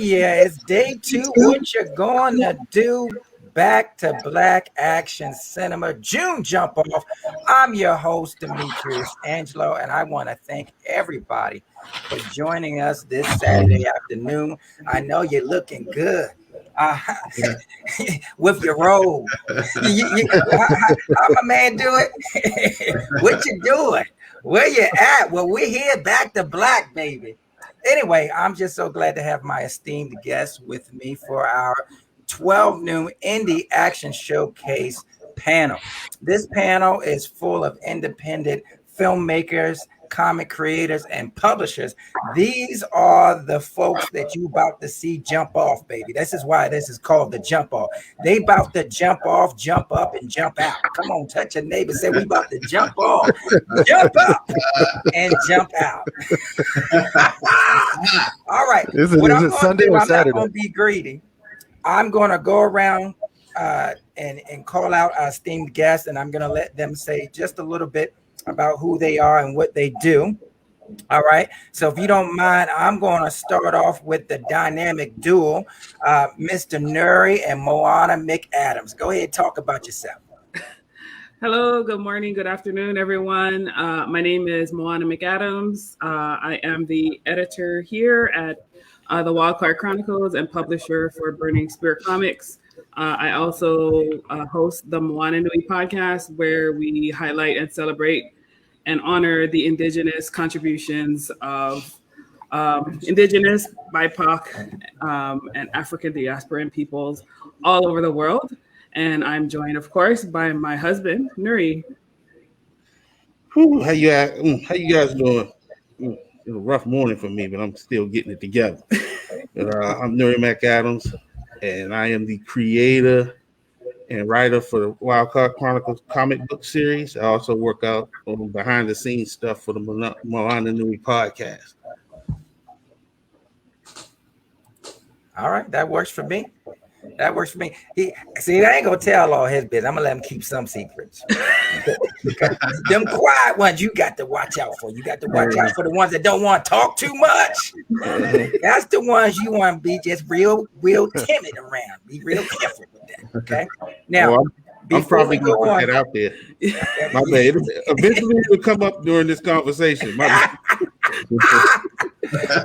yeah, it's day 2. What you gonna do? Back to Black Action Cinema June Jump Off. I'm your host, Demetrius Angelo, and I want to thank everybody for joining us this Saturday afternoon. I know you're looking good with your robe. How my man do it? What you doing? Where you at? Well, we're here back to black, baby. Anyway, I'm just so glad to have my esteemed guests with me for our 12 noon Indie Action Showcase panel. This panel is full of independent filmmakers, comic creators, and publishers. These are the folks that you about to see jump off, baby. This is why this is called the jump off. They about to jump off, jump up, and jump out. Come on, touch your neighbor. Say we about to jump off, jump up, and jump out. All right. Is it Sunday or Saturday? I'm not going to be greedy. I'm going to go around and call out our esteemed guests, and I'm going to let them say just a little bit about who they are and what they do. All right. So if you don't mind, I'm going to start off with the dynamic duo, Mr. Nuri and Moana McAdams. Go ahead, talk about yourself. Hello, good morning, good afternoon, everyone. My name is Moana McAdams. I am the editor here at the Wildcard Chronicles and publisher for Burning Spear Comics. I also host the Moana Nui podcast, where we highlight and celebrate and honor the indigenous contributions of indigenous, BIPOC, and African diasporan peoples all over the world. And I'm joined, of course, by my husband, Nuri. How you guys doing? It's a rough morning for me, but I'm still getting it together. I'm Nuri McAdams, and I am the creator and writer for the Wildcard Chronicles comic book series. I also work out on behind the scenes stuff for the Moana Nui podcast. All right, that works for me. That works for me. I ain't gonna tell all his business. I'm gonna let him keep some secrets. Them quiet ones you got to watch out for. You got to watch out for the ones that don't want to talk too much. That's the ones you want to be just real timid around. Be real careful with that. Okay. Now, I'm probably gonna put that out there. My bad. Eventually, it will come up during this conversation.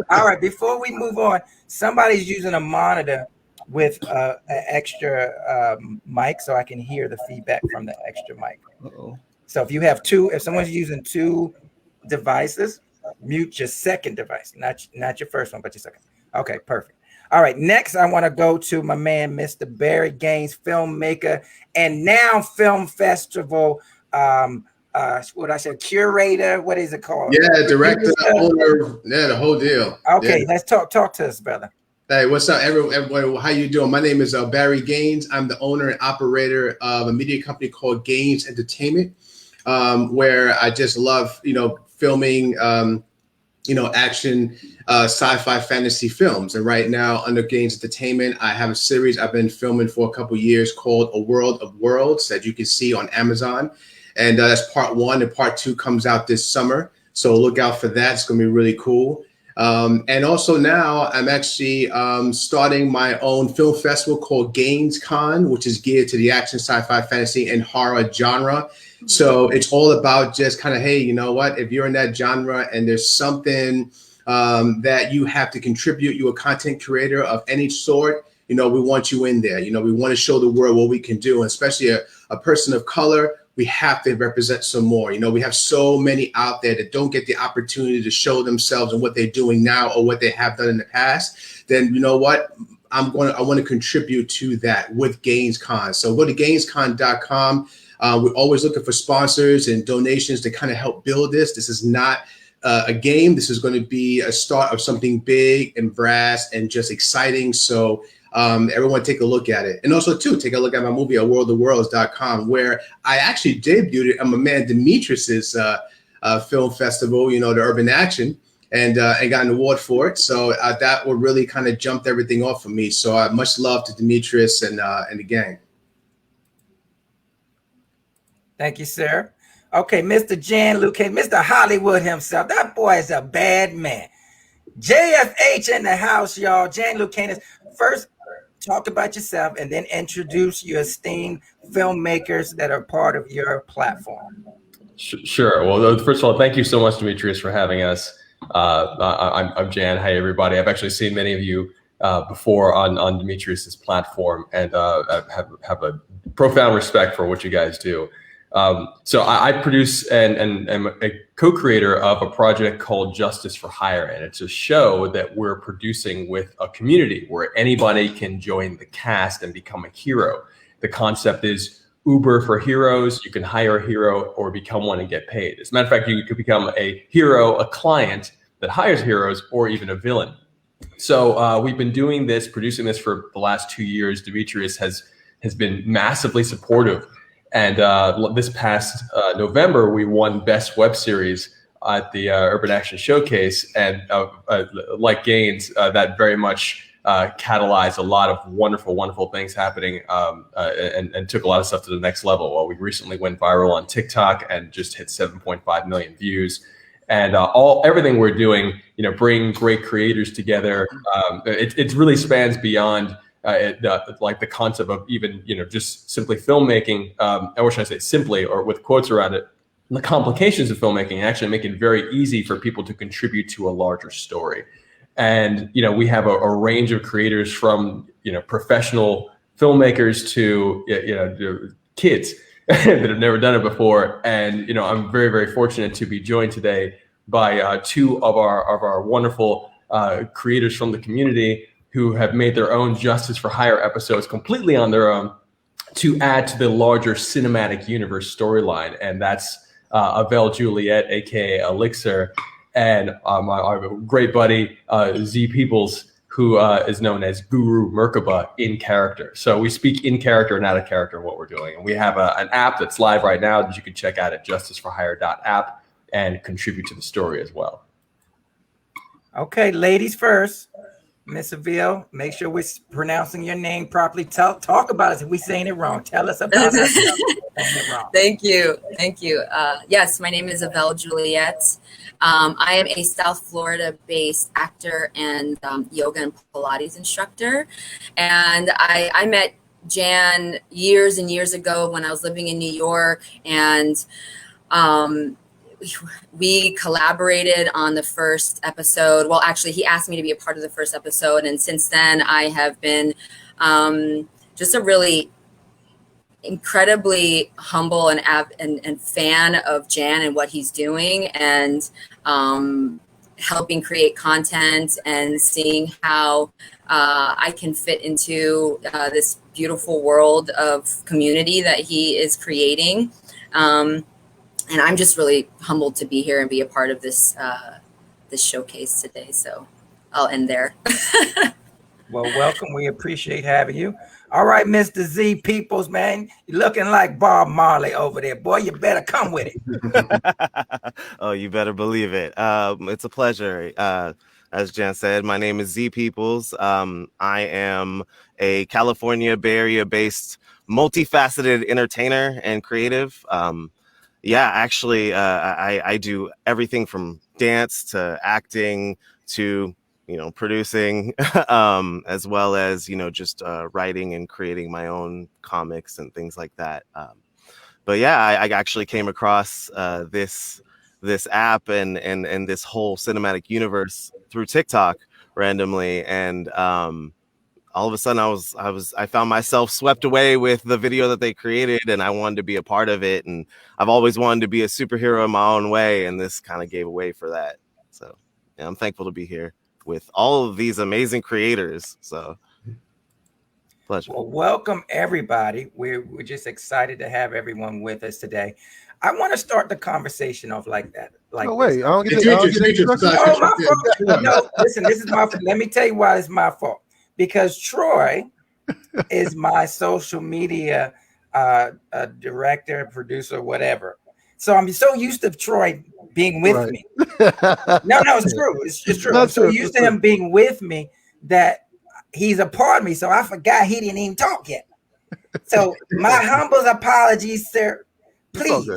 All right. Before we move on, somebody's using a monitor with an extra mic, so I can hear the feedback from the extra mic. So if someone's using 2 devices, mute your second device, not your first one, but your second. Okay, perfect. All right, next I want to go to my man, Mr. Barry Gaines, filmmaker and now film festival curator, what is it called? Yeah, director, owner, the whole deal. Okay, let's talk to us, brother. Hey, what's up, everybody? How you doing? My name is Barry Gaines. I'm the owner and operator of a media company called Gaines Entertainment, where I just love, filming, action, sci-fi, fantasy films. And right now, under Gaines Entertainment, I have a series I've been filming for a couple years called A World of Worlds that you can see on Amazon. And that's part 1, and part 2 comes out this summer. So look out for that. It's going to be really cool. And also now I'm actually starting my own film festival called Gaines Con, which is geared to the action, sci-fi, fantasy, and horror genre. So it's all about just kind of, hey, you know what? If you're in that genre and there's something that you have to contribute, you're a content creator of any sort, we want you in there. We want to show the world what we can do, and especially a person of color. We have to represent some more. We have so many out there that don't get the opportunity to show themselves and what they're doing now or what they have done in the past. Then you know what? I want to contribute to that with Gaines Con. So go to gainescon.com. We're always looking for sponsors and donations to kind of help build this. This is not a game. This is going to be a start of something big and brass and just exciting. So everyone take a look at it. And also, too, take a look at my movie, aworldofworlds.com, where I actually debuted it on my man Demetrius's film festival, the Urban Action, and got an award for it. So that would really kind of jumped everything off for me. So much love to Demetrius and the gang. Thank you, sir. Okay, Mr. Jan Luque, Mr. Hollywood himself. That boy is a bad man. JFH in the house, y'all. Jan Lucanus. First, talk about yourself and then introduce your esteemed filmmakers that are part of your platform. Sure. Well, first of all, thank you so much, Demetrius, for having us. I'm Jan. Hi, everybody. I've actually seen many of you before on Demetrius's platform, and have a profound respect for what you guys do. So I produce and am a co-creator of a project called Justice for Hire, and it's a show that we're producing with a community where anybody can join the cast and become a hero. The concept is Uber for heroes. You can hire a hero or become one and get paid. As a matter of fact, you could become a hero, a client that hires heroes, or even a villain. So we've been doing this, producing this for the last 2 years. Demetrius has been massively supportive. And this past November, we won Best Web Series at the Urban Action Showcase. And like Gaines, that very much catalyzed a lot of wonderful things happening, and took a lot of stuff to the next level. Well, we recently went viral on TikTok and just hit 7.5 million views. And everything we're doing, bring great creators together. It really spans beyond like the concept of even, just simply filmmaking, or should I say simply, or with quotes around it, the complications of filmmaking, and actually make it very easy for people to contribute to a larger story. And, we have a range of creators from, professional filmmakers to, kids that have never done it before. And, I'm very, very fortunate to be joined today by two of our wonderful creators from the community who have made their own Justice for Hire episodes completely on their own to add to the larger cinematic universe storyline. And that's Avél Juliette, aka Elixir, and my great buddy Z Peoples, who is known as Guru Merkaba in character. So we speak in character and out of character what we're doing. And we have an app that's live right now that you can check out at justiceforhire.app and contribute to the story as well. Okay, ladies first. Miss Avél, make sure we're pronouncing your name properly. Talk about us if we're saying it wrong. Tell us about it. Thank you. Yes, my name is Avél Juliette. I am a South Florida-based actor and yoga and Pilates instructor. And I met Jan years and years ago when I was living in New York, and we collaborated on the first episode. Well, actually, he asked me to be a part of the first episode. And since then, I have been just a really incredibly humble and fan of Jan and what he's doing, and helping create content and seeing how I can fit into this beautiful world of community that he is creating. And I'm just really humbled to be here and be a part of this this showcase today. So I'll end there. Well, welcome. We appreciate having you. All right, Mr. Z Peoples, man, you're looking like Bob Marley over there. Boy, you better come with it. Oh, you better believe it. It's a pleasure. As Jan said, my name is Z Peoples. I am a California Bay Area-based multifaceted entertainer and creative. I do everything from dance to acting to, producing, as well as, just writing and creating my own comics and things like that. I actually came across this app and this whole cinematic universe through TikTok randomly, and all of a sudden I found myself swept away with the video that they created, and I wanted to be a part of it. And I've always wanted to be a superhero in my own way, and this kind of gave away for that. So yeah, I'm thankful to be here with all of these amazing creators. So pleasure. Well, welcome everybody. We're just excited to have everyone with us today. I want to start the conversation off like that. I don't get No, listen, this is my fault. Let me tell you why it's my fault. Because Troy is my social media director, producer, whatever. So I'm so used to Troy being with me. No, it's true. It's true. I'm so used to him being with me that he's a part of me. So I forgot he didn't even talk yet. So my humble apologies, sir. Please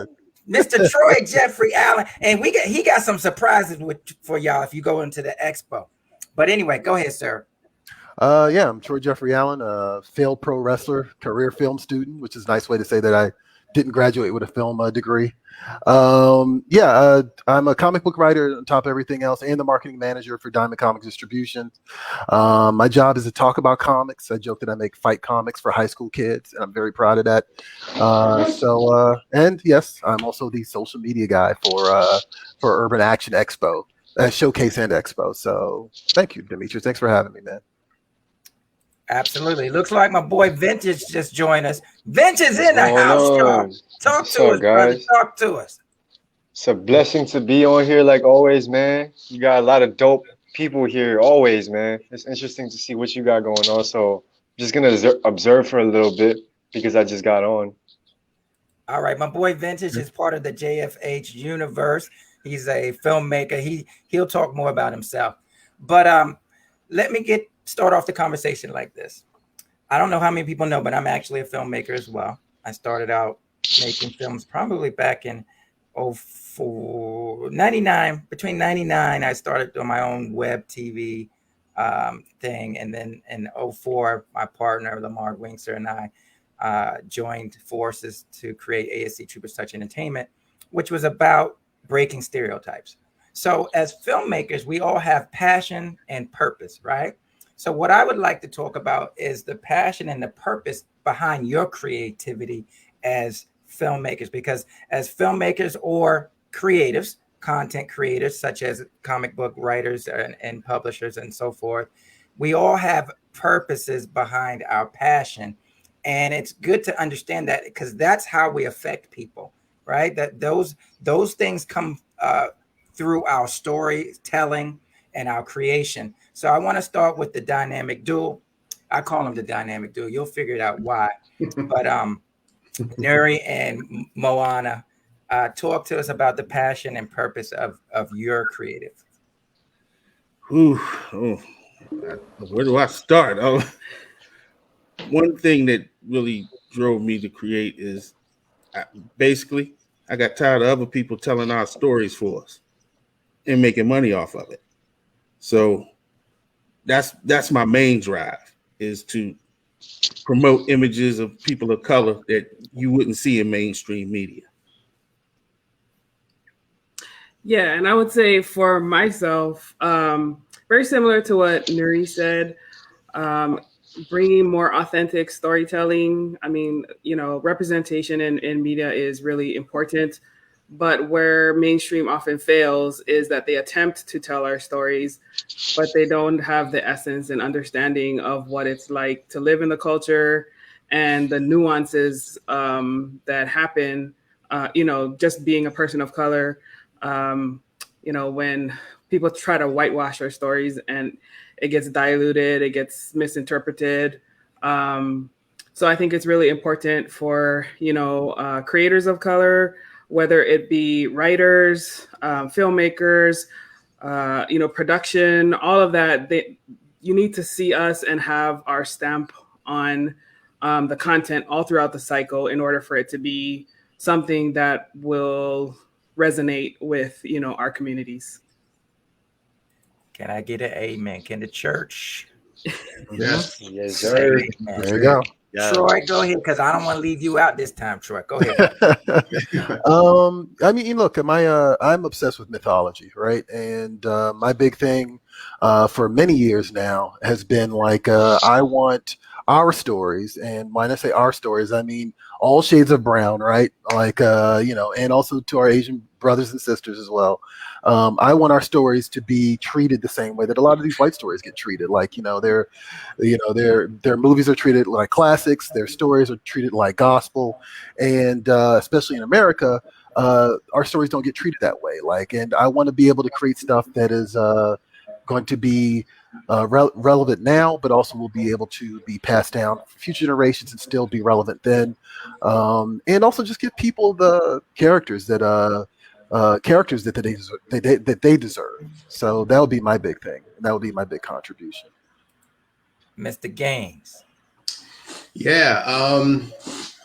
Mr. Troy Jeffrey Allen, and he got some surprises for y'all if you go into the expo. But anyway, go ahead, sir. Yeah, I'm Troy Jeffrey Allen, a failed pro wrestler, career film student, which is a nice way to say that I didn't graduate with a film degree. I'm a comic book writer on top of everything else, and the marketing manager for Diamond Comics Distribution. My job is to talk about comics. I joke that I make fight comics for high school kids, and I'm very proud of that. And yes, I'm also the social media guy for Urban Action Expo, Showcase and Expo. So thank you, Demetrius. Thanks for having me, man. Absolutely. Looks like my boy Vintage just joined us. Vintage is in the house, y'all. Talk to us, brother. Talk to us. It's a blessing to be on here like always, man. You got a lot of dope people here always, man. It's interesting to see what you got going on. So I'm just going to observe for a little bit because I just got on. All right. My boy Vintage is part of the JFH universe. He's a filmmaker. He'll talk more about himself. But let me start off the conversation like this. I don't know how many people know, but I'm actually a filmmaker as well. I started out making films probably back in 99. Between 99, I started doing my own web TV thing. And then in 04, my partner, Lamar Winkser, and I joined forces to create ASC Troopers Touch Entertainment, which was about breaking stereotypes. So as filmmakers, we all have passion and purpose, right? So what I would like to talk about is the passion and the purpose behind your creativity as filmmakers, because as filmmakers or creatives, content creators, such as comic book writers and publishers and so forth, we all have purposes behind our passion. And it's good to understand that, because that's how we affect people, right? That those things come through our storytelling and our creation. So I want to start with the dynamic duo. I call them the dynamic duo. You'll figure it out why. But Nuri and Moana, talk to us about the passion and purpose of your creative. Where do I start? One thing that really drove me to create is I got tired of other people telling our stories for us and making money off of it. So that's my main drive, is to promote images of people of color that you wouldn't see in mainstream media. Yeah, and I would say for myself, very similar to what Nuri said, bringing more authentic storytelling. I mean, representation in media is really important, but where mainstream often fails is that they attempt to tell our stories, but they don't have the essence and understanding of what it's like to live in the culture and the nuances that happen, just being a person of color. When people try to whitewash our stories and it gets diluted, it gets misinterpreted. So I think it's really important for, creators of color, whether it be writers, filmmakers, production, all of that, you need to see us and have our stamp on the content all throughout the cycle in order for it to be something that will resonate with, our communities. Can I get an amen? Can the church? Yes, yes, sir. There you go. Yeah. Troy, go ahead, because I don't want to leave you out this time, Troy. Go ahead. Look, I'm obsessed with mythology, right? And my big thing for many years now has been I want our stories, and when I say our stories, I mean all shades of brown, right? And also to our Asian brothers and sisters as well. I want our stories to be treated the same way that a lot of these white stories get treated. Their movies are treated like classics. Their stories are treated like gospel, and especially in America, our stories don't get treated that way. And I want to be able to create stuff that is going to be relevant now, but also will be able to be passed down for future generations and still be relevant then. And also just give people the characters that they deserve. So that would be my big thing. That would be my big contribution. Mr. Gaines. Yeah.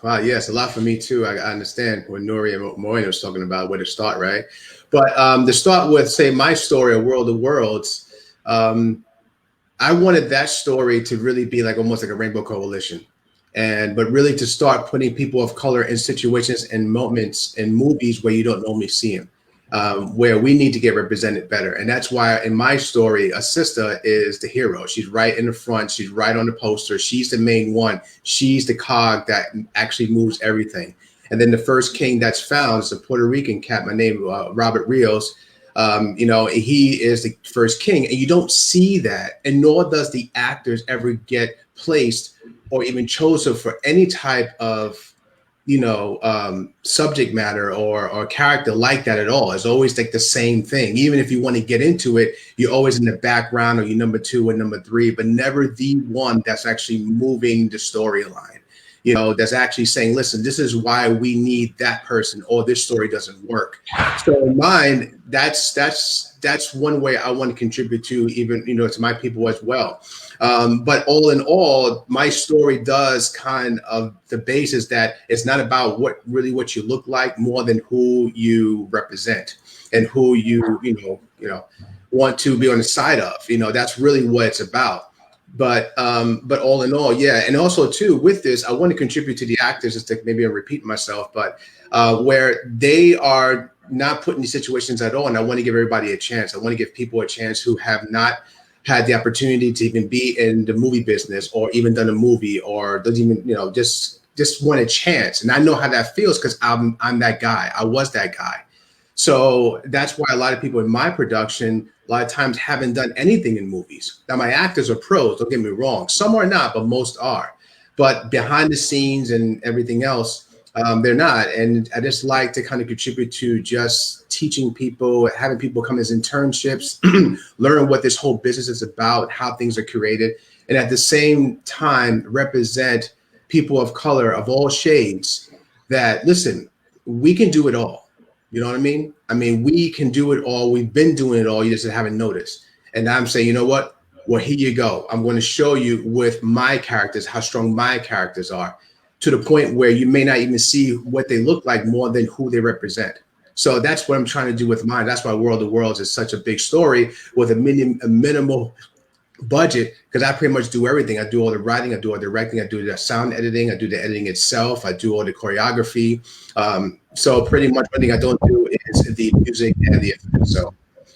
Wow, yes, a lot for me too. I understand what Nuri and Moina was talking about, where to start, right? But to start with, say, my story, A World of Worlds, I wanted that story to really be like almost like a rainbow coalition. But really to start putting people of color in situations and moments in movies where you don't normally see them, where we need to get represented better. And that's why in my story, a sister is the hero. She's right in the front. She's right on the poster. She's the main one. She's the cog that actually moves everything. And then the first king that's found is a Puerto Rican cat, my name, Robert Rios. He is the first king, and you don't see that, and nor does the actors ever get placed or even chosen for any type of, subject matter or character like that at all. It's always like the same thing. Even if you want to get into it, you're always in the background, or you're number 2 or number 3, but never the one that's actually moving the storyline. That's actually saying, listen, this is why we need that person, or this story doesn't work. So in mine, that's one way I want to contribute to, even, to my people as well. But all in all, my story does kind of the basis that it's not about what you look like, more than who you represent and who you want to be on the side of. That's really what it's about. But all in all, yeah. And also too, with this, I want to contribute to the actors, just to maybe repeat myself, but where they are not put in these situations at all. And I want to give everybody a chance. I want to give people a chance who have not had the opportunity to even be in the movie business, or even done a movie, or doesn't even, just want a chance. And I know how that feels, because I'm that guy. I was that guy. So that's why a lot of people in my production, a lot of times, haven't done anything in movies. Now, my actors are pros, don't get me wrong. Some are not, but most are. But behind the scenes and everything else, they're not. And I just like to kind of contribute to just teaching people, having people come as internships, learn what this whole business is about, how things are created, and at the same time represent people of color of all shades that, listen, we can do it all. You know what I mean? We can do it all. We've been doing it all. You just haven't noticed. And I'm saying, you know what? Well, here you go. I'm going to show you with my characters how strong my characters are, to the point where you may not even see what they look like, more than who they represent. So that's what I'm trying to do with mine. That's why World of Worlds is such a big story with a minimal budget, because I pretty much do everything. I do all the writing, I do all the directing, I do the sound editing, I do the editing itself, I do all the choreography. So pretty much one thing I don't do is the music and the effects. So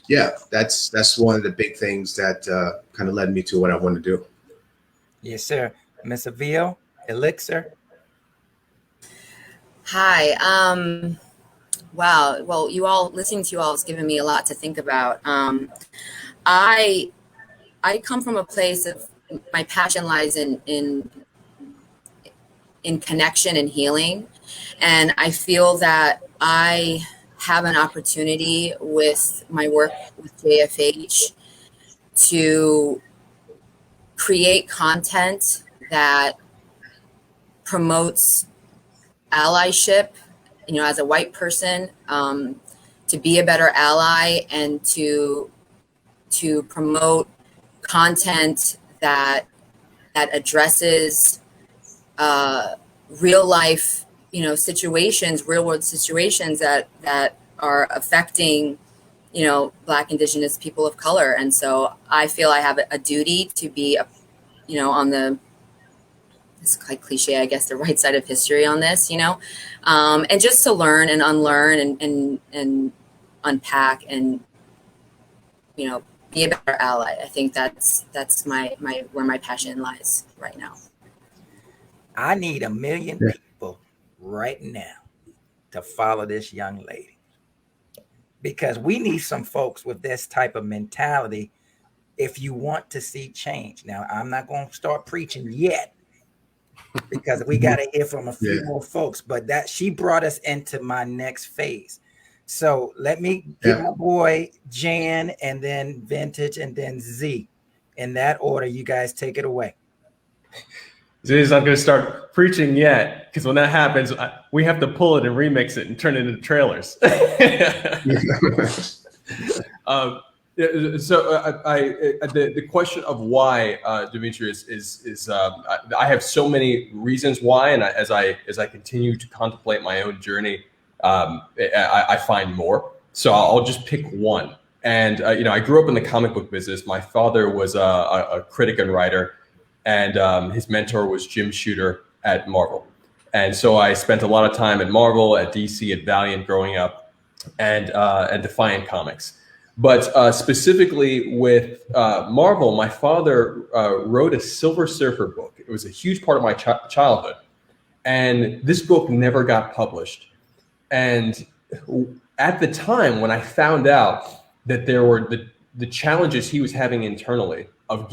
yeah, that's one of the big things that kind of led me to what I want to do. Yes, sir. Miss Avél Elixir. Hi. Wow. Well, listening to you all has given me a lot to think about. I come from a place of, my passion lies in connection and healing. And I feel that I have an opportunity with my work with JFH to create content that promotes allyship, as a white person, to be a better ally, and to promote content that addresses real life, situations, real world situations that are affecting, Black, Indigenous, people of color. And so I feel I have a duty to be, on the, it's quite cliche, I guess, the right side of history on this, and just to learn and unlearn and unpack and, be a better ally. I think that's my where my passion lies right now. I need 1 million people right now to follow this young lady, because we need some folks with this type of mentality if you want to see change. Now, I'm not going to start preaching yet, because we got to hear from a few more folks, but that she brought us into my next phase. So let me get my boy Jan, and then Vintage, and then Z. In that order, you guys take it away. Z's not going to start preaching yet, because when that happens, we have to pull it and remix it and turn it into trailers. Yeah, so the question of why, Demetrius, is I have so many reasons why, and as I continue to contemplate my own journey, I find more. So I'll just pick one. And I grew up in the comic book business. My father was a critic and writer, and his mentor was Jim Shooter at Marvel. And so I spent a lot of time at Marvel, at DC, at Valiant growing up, and Defiant Comics. But specifically with Marvel, my father wrote a Silver Surfer book. It was a huge part of my childhood. And this book never got published. And at the time when I found out that there were the challenges he was having internally of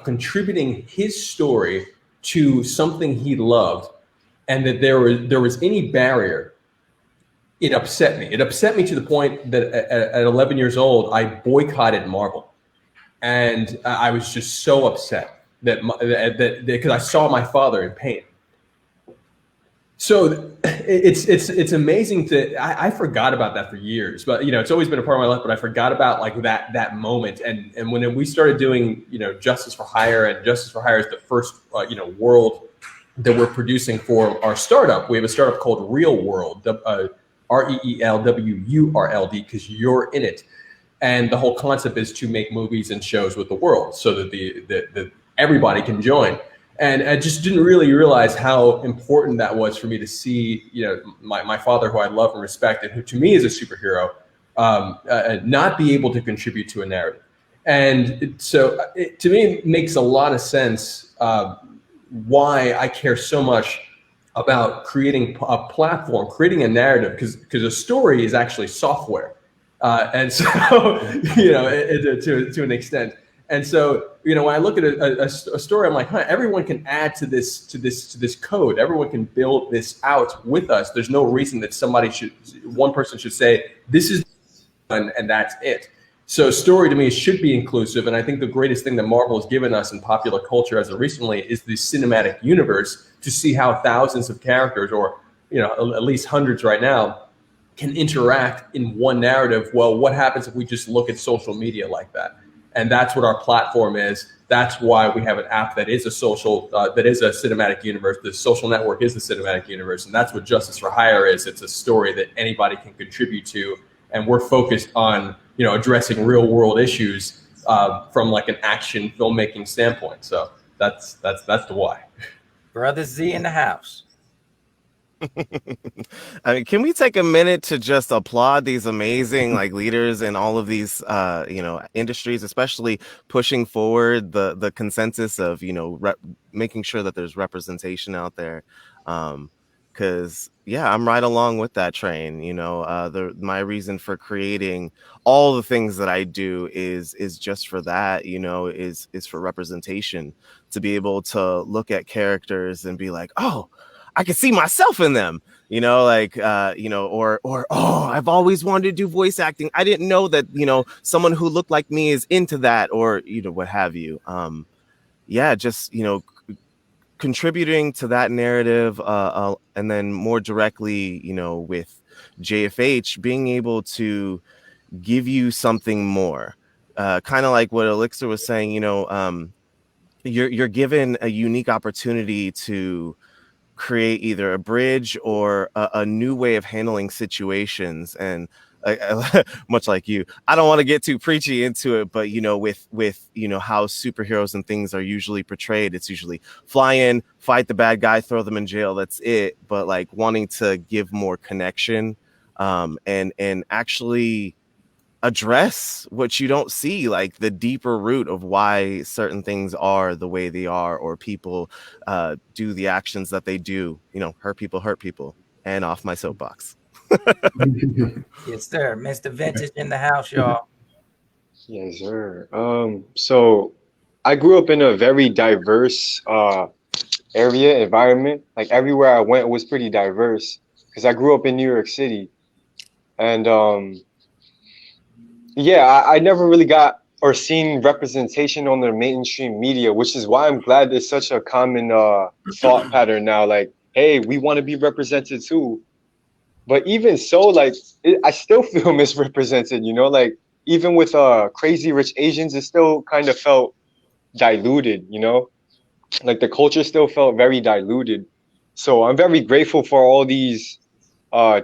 contributing his story to something he loved, and that there was any barrier, it upset me. It upset me to the point that at 11 years old, I boycotted Marvel. And I was just so upset that because I saw my father in pain. So it's amazing I forgot about that for years, but it's always been a part of my life, but I forgot about like that moment. And when we started doing, Justice for Hire, and Justice for Hire is the first, world that we're producing for our startup. We have a startup called Real World, REELWURLD, because you're in it. And the whole concept is to make movies and shows with the world so that the everybody can join. And I just didn't really realize how important that was for me to see, my father, who I love and respect, and who to me is a superhero, not be able to contribute to a narrative. And to me, it makes a lot of sense why I care so much about creating a platform, creating a narrative, because a story is actually software. And so, to an extent. And so, when I look at a story, I'm like, everyone can add to this code. Everyone can build this out with us. There's no reason that one person should say, this is done and that's it. So story to me should be inclusive. And I think the greatest thing that Marvel has given us in popular culture as of recently is the cinematic universe, to see how thousands of characters, or, at least hundreds right now, can interact in one narrative. Well, what happens if we just look at social media like that? And that's what our platform is. That's why we have an app that is a cinematic universe. The social network is the cinematic universe. And that's what Justice for Hire is. It's a story that anybody can contribute to. And we're focused on, addressing real world issues from like an action filmmaking standpoint. So that's the why. Brother Z in the house. I mean, can we take a minute to just applaud these amazing leaders in all of these industries, especially pushing forward the consensus of making sure that there's representation out there, because I'm right along with that train. My reason for creating all the things that I do is just for that, is for representation, to be able to look at characters and be like, oh, I can see myself in them, or I've always wanted to do voice acting. I didn't know that, someone who looked like me is into that, or, what have you. Just, contributing to that narrative, and then more directly, with JFH, being able to give you something more, kind of like what Elixir was saying, you're given a unique opportunity to create either a bridge or a new way of handling situations. And much like you, I don't want to get too preachy into it, but with how superheroes and things are usually portrayed, it's usually fly in, fight the bad guy, throw them in jail, that's it. But like wanting to give more connection, and actually address what you don't see, like the deeper root of why certain things are the way they are, or people do the actions that they do, hurt people, and off my soapbox. Yes, sir. Mr. Vintage in the house, y'all. Yes, sir. So I grew up in a very diverse environment. Like everywhere I went was pretty diverse, because I grew up in New York City. And I never really got or seen representation on the mainstream media, which is why I'm glad there's such a common thought pattern now. Like, hey, we want to be represented too. But even so, I still feel misrepresented, like even with Crazy Rich Asians, it still kind of felt diluted, you know? Like the culture still felt very diluted. So I'm very grateful for all these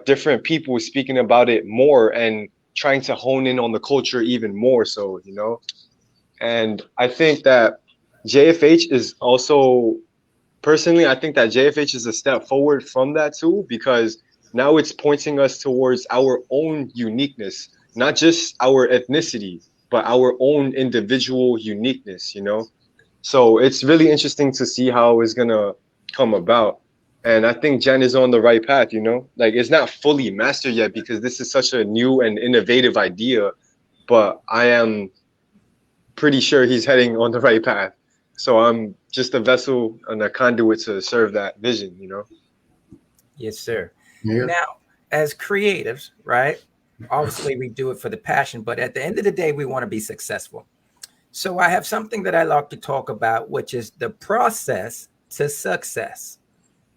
different people speaking about it more and trying to hone in on the culture even more so, you know? And I think that JFH is also, personally, I think that JFH is a step forward from that too, because now it's pointing us towards our own uniqueness, not just our ethnicity, but our own individual uniqueness, you know? So it's really interesting to see how it's gonna come about. And I think Jen is on the right path, you know? Like it's not fully mastered yet because this is such a new and innovative idea, but I am pretty sure he's heading on the right path. So I'm just a vessel and a conduit to serve that vision, you know? Yes, sir. Yeah. Now, as creatives, right? Obviously, we do it for the passion, but at the end of the day, we want to be successful. So I have something that I like to talk about, which is the process to success,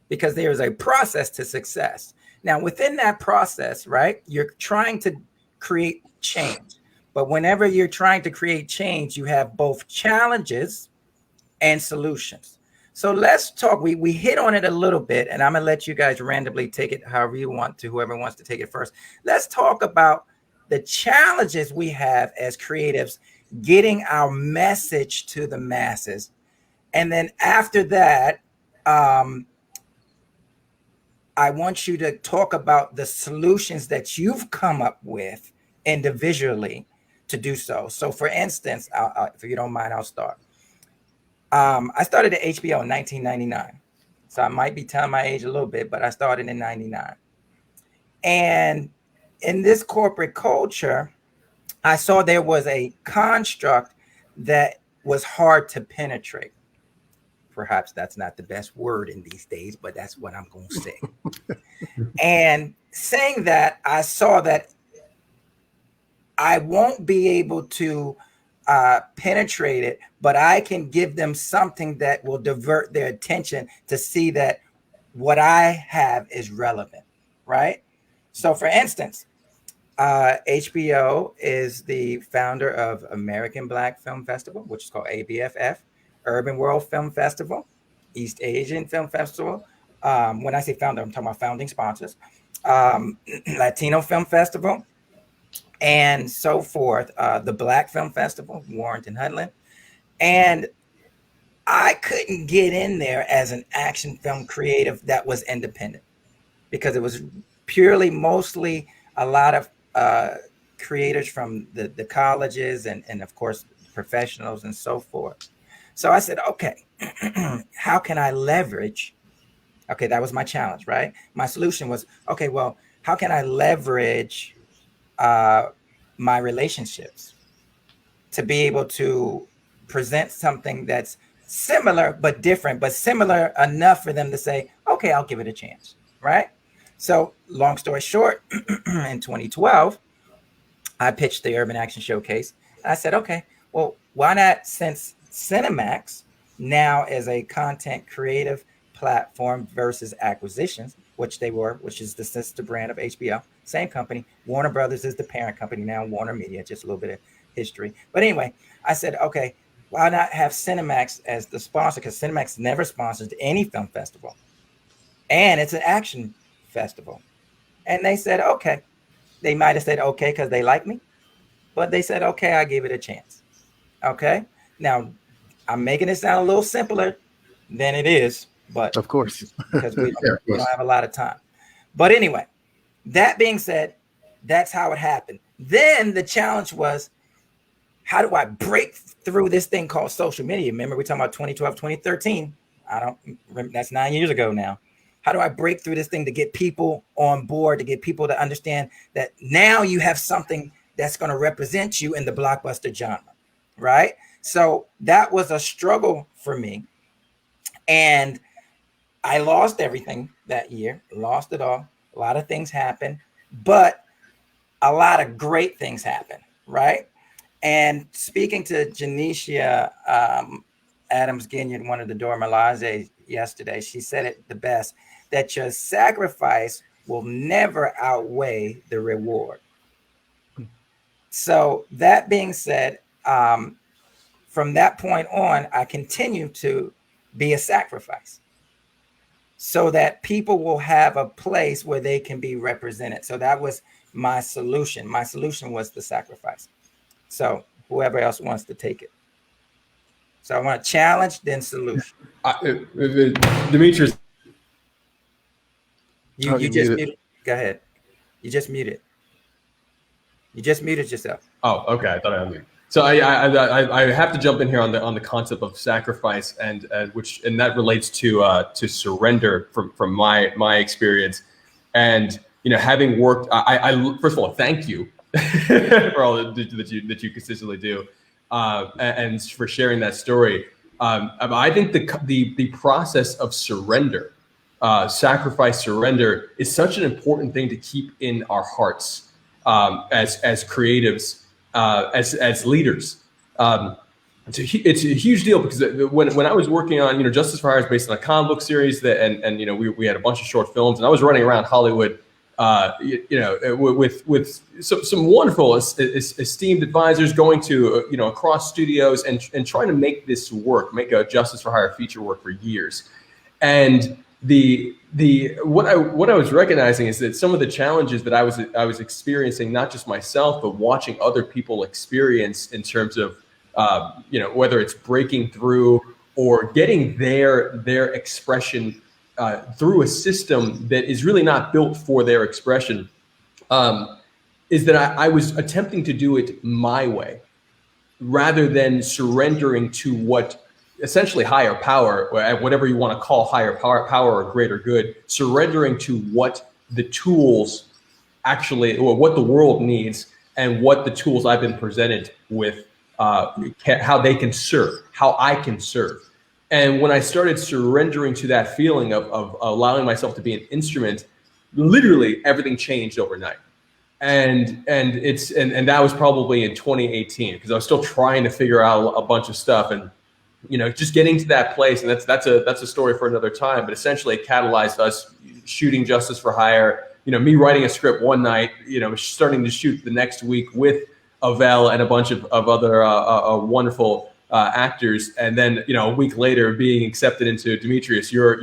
because there is a process to success. Now, within that process, right, you're trying to create change. But whenever you're trying to create change, you have both challenges and solutions. So let's talk. We hit on it a little bit, and I'm going to let you guys randomly take it however you want to, whoever wants to take it first. Let's talk about the challenges we have as creatives getting our message to the masses. And then after that, I want you to talk about the solutions that you've come up with individually to do so. So for instance, if you don't mind, I'll start. I started at HBO in 1999. So I might be telling my age a little bit, but I started in 99. And in this corporate culture, I saw there was a construct that was hard to penetrate. Perhaps that's not the best word in these days, but that's what I'm going to say. And saying that, I saw that I won't be able to penetrate it, but I can give them something that will divert their attention to see that what I have is relevant, right? So for instance, HBO is the founder of American Black Film Festival, which is called ABFF, Urban World Film Festival, East Asian Film Festival. When I say founder, I'm talking about founding sponsors, Latino Film Festival, and so forth. The Black Film Festival, Warrenton Hudlin. And I couldn't get in there as an action film creative that was independent because it was purely mostly a lot of creators from the colleges and of course professionals and so forth. So I said, okay, how can I leverage? Okay, that was my challenge, right? My solution was, okay, well, how can I leverage my relationships to be able to present something that's similar but different, but similar enough for them to say, okay, I'll give it a chance, right? So long story short, in 2012, I pitched the Urban Action Showcase. I said, okay, well, why not, since Cinemax now is a content creative platform versus acquisitions, which they were, which is the sister brand of HBO, same company. Warner Brothers is the parent company now, WarnerMedia, just a little bit of history. But anyway, I said, okay, why not have Cinemax as the sponsor? Because Cinemax never sponsors any film festival. And it's an action festival. And they said, okay. They might have said, okay, because they like me. But they said, okay, I'll give it a chance. Okay. Now, I'm making it sound a little simpler than it is. But of course, because we don't have a lot of time. But anyway, that being said, that's how it happened. Then the challenge was, how do I break through this thing called social media? Remember, we're talking about 2012, 2013. I don't remember, that's 9 years ago now. How do I break through this thing to get people on board, to get people to understand that now you have something that's going to represent you in the blockbuster genre, right? So that was a struggle for me. And I lost everything that year, lost it all. A lot of things happened, but a lot of great things happened, right? And speaking to Janicia Adams-Ginyard, one of the Dora Milaje yesterday, she said it the best, that your sacrifice will never outweigh the reward. So that being said, from that point on, I continue to be a sacrifice so that people will have a place where they can be represented. So that was my solution. My solution was the sacrifice. So whoever else wants to take it. So I want to challenge, then solution. Demetrius. You just muted. Go ahead. You just muted. You just muted yourself. Oh, okay. I thought I unmuted. So I have to jump in here on the concept of sacrifice and that relates to surrender from my experience, and having worked. I first of all thank you for all that you consistently do, and for sharing that story. I think the process of surrender, sacrifice, surrender is such an important thing to keep in our hearts as creatives. As leaders, it's a huge deal, because when I was working on Justice for Hire is based on a comic book series we had a bunch of short films, and I was running around Hollywood with some wonderful esteemed advisors, going to across studios and trying to make this work, make a Justice for Hire feature work for years. And what I was recognizing is that some of the challenges that I was experiencing, not just myself, but watching other people experience in terms of whether it's breaking through or getting their expression through a system that is really not built for their expression, is that I was attempting to do it my way rather than surrendering to what essentially higher power, whatever you want to call higher power or greater good, surrendering to what the tools actually, or what the world needs, and what the tools I've been presented with, how they can serve, how I can serve. And when I started surrendering to that feeling of allowing myself to be an instrument, literally everything changed overnight. And that was probably in 2018, because I was still trying to figure out a bunch of stuff, and just getting to that place. And that's a story for another time, but essentially it catalyzed us shooting Justice for Hire, me writing a script one night, starting to shoot the next week with Avél and a bunch of other wonderful actors. And then, a week later being accepted into Demetrius, your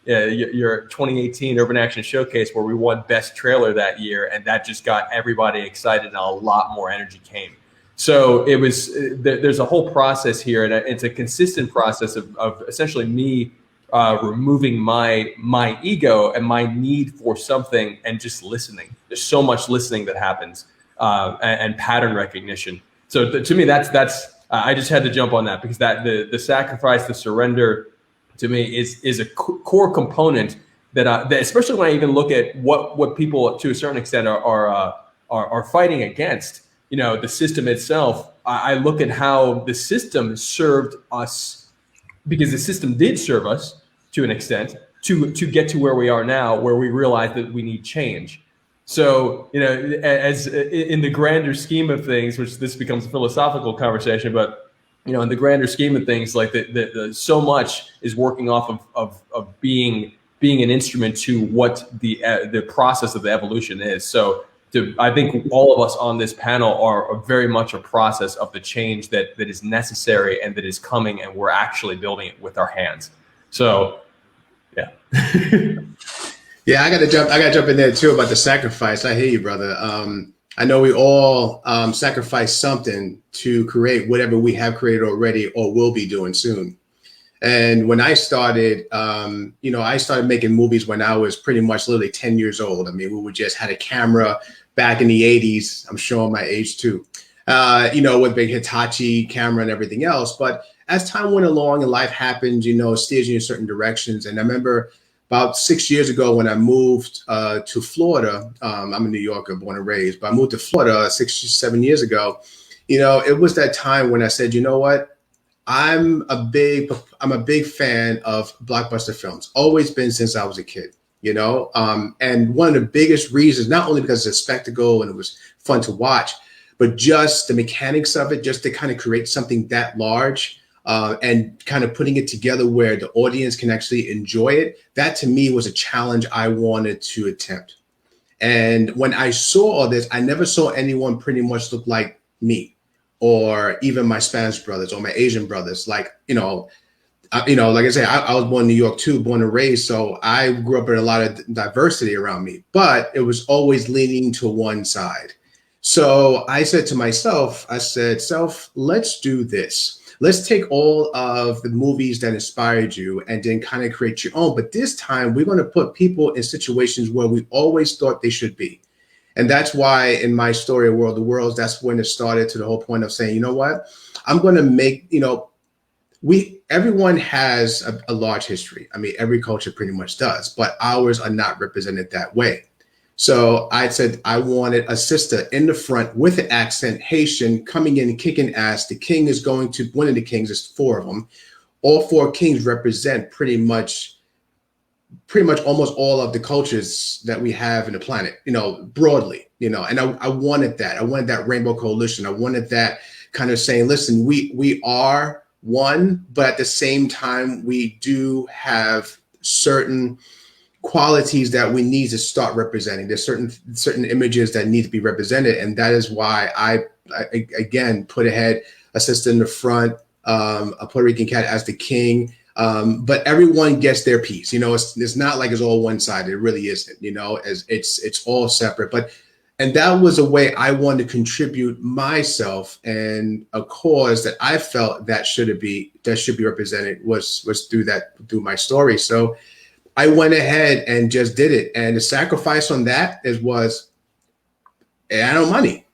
2018 Urban Action Showcase, where we won Best Trailer that year. And that just got everybody excited, and a lot more energy came. So it was, there's a whole process here, and it's a consistent process of essentially me removing my ego and my need for something, and just listening. There's so much listening that happens, and pattern recognition. So to me, that's I just had to jump on that, because that the sacrifice, the surrender, to me is a core component that especially when I even look at what people to a certain extent are fighting against. The system itself, I look at how the system served us, because the system did serve us to an extent to get to where we are now, where we realize that we need change. So, as in the grander scheme of things, which this becomes a philosophical conversation, but, in the grander scheme of things, like the so much is working off of being an instrument to what the process of the evolution is. So, I think all of us on this panel are very much a process of the change that is necessary and that is coming, and we're actually building it with our hands. So, yeah. Yeah, I gotta jump in there too about the sacrifice. I hear you, brother. I know we all sacrifice something to create whatever we have created already or will be doing soon. And when I started, I started making movies when I was pretty much literally 10 years old. I mean, we just had a camera back in the 80s. I'm showing my age too, with big Hitachi camera and everything else. But as time went along and life happened, steers you in certain directions. And I remember about 6 years ago when I moved to Florida. I'm a New Yorker, born and raised, but I moved to Florida 6-7 years ago. It was that time when I said, you know what? I'm a big fan of blockbuster films. Always been since I was a kid, and one of the biggest reasons, not only because it's a spectacle and it was fun to watch, but just the mechanics of it, just to kind of create something that large and kind of putting it together where the audience can actually enjoy it. That to me was a challenge I wanted to attempt. And when I saw all this, I never saw anyone pretty much look like me, or even my Spanish brothers or my Asian brothers. Like, like I say, I was born in New York too, born and raised. So I grew up with a lot of diversity around me, but it was always leaning to one side. So I said to myself, let's do this. Let's take all of the movies that inspired you and then kind of create your own. But this time we're going to put people in situations where we always thought they should be. And that's why in my story, World of Worlds, that's when it started, to the whole point of saying, you know what, I'm going to make, everyone has a large history. I mean, every culture pretty much does, but ours are not represented that way. So I said I wanted a sister in the front with an accent, Haitian, coming in and kicking ass. The king is going to, one of the kings, there's 4 of them. All 4 kings represent pretty much almost all of the cultures that we have in the planet, broadly, and I wanted that. I wanted that rainbow coalition. I wanted that kind of saying, listen, we are one, but at the same time, we do have certain qualities that we need to start representing. There's certain images that need to be represented. And that is why I again, put ahead a sister in the front, a Puerto Rican cat as the king. But everyone gets their piece. It's not like it's all one-sided. It really isn't, as it's all separate. And that was a way I wanted to contribute myself, and a cause that I felt that should be represented was through my story. So I went ahead and just did it. And the sacrifice on that was, I don't know money.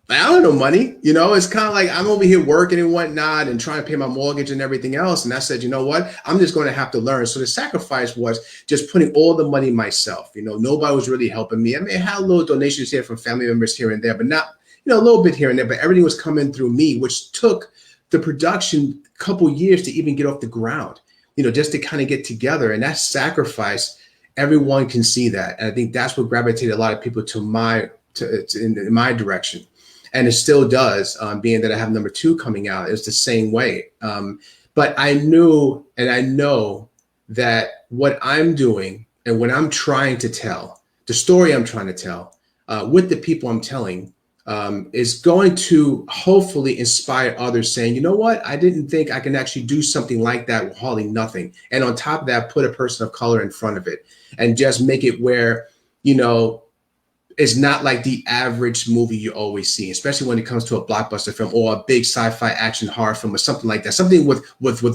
It's kind of like I'm over here working and whatnot and trying to pay my mortgage and everything else. And I said, you know what? I'm just going to have to learn. So the sacrifice was just putting all the money myself. Nobody was really helping me. I mean, I had little donations here from family members here and there, but not, a little bit here and there, but everything was coming through me, which took the production a couple years to even get off the ground, just to kind of get together. And that sacrifice, everyone can see that. And I think that's what gravitated a lot of people in my direction. And it still does, being that I have number 2 coming out. It's the same way. But I knew, and I know that what I'm doing and what I'm trying to tell, the story I'm trying to tell with the people I'm telling, is going to hopefully inspire others saying, you know what, I didn't think I can actually do something like that with hardly nothing. And on top of that, put a person of color in front of it and just make it where, it's not like the average movie you always see, especially when it comes to a blockbuster film or a big sci-fi action horror film or something like that. Something with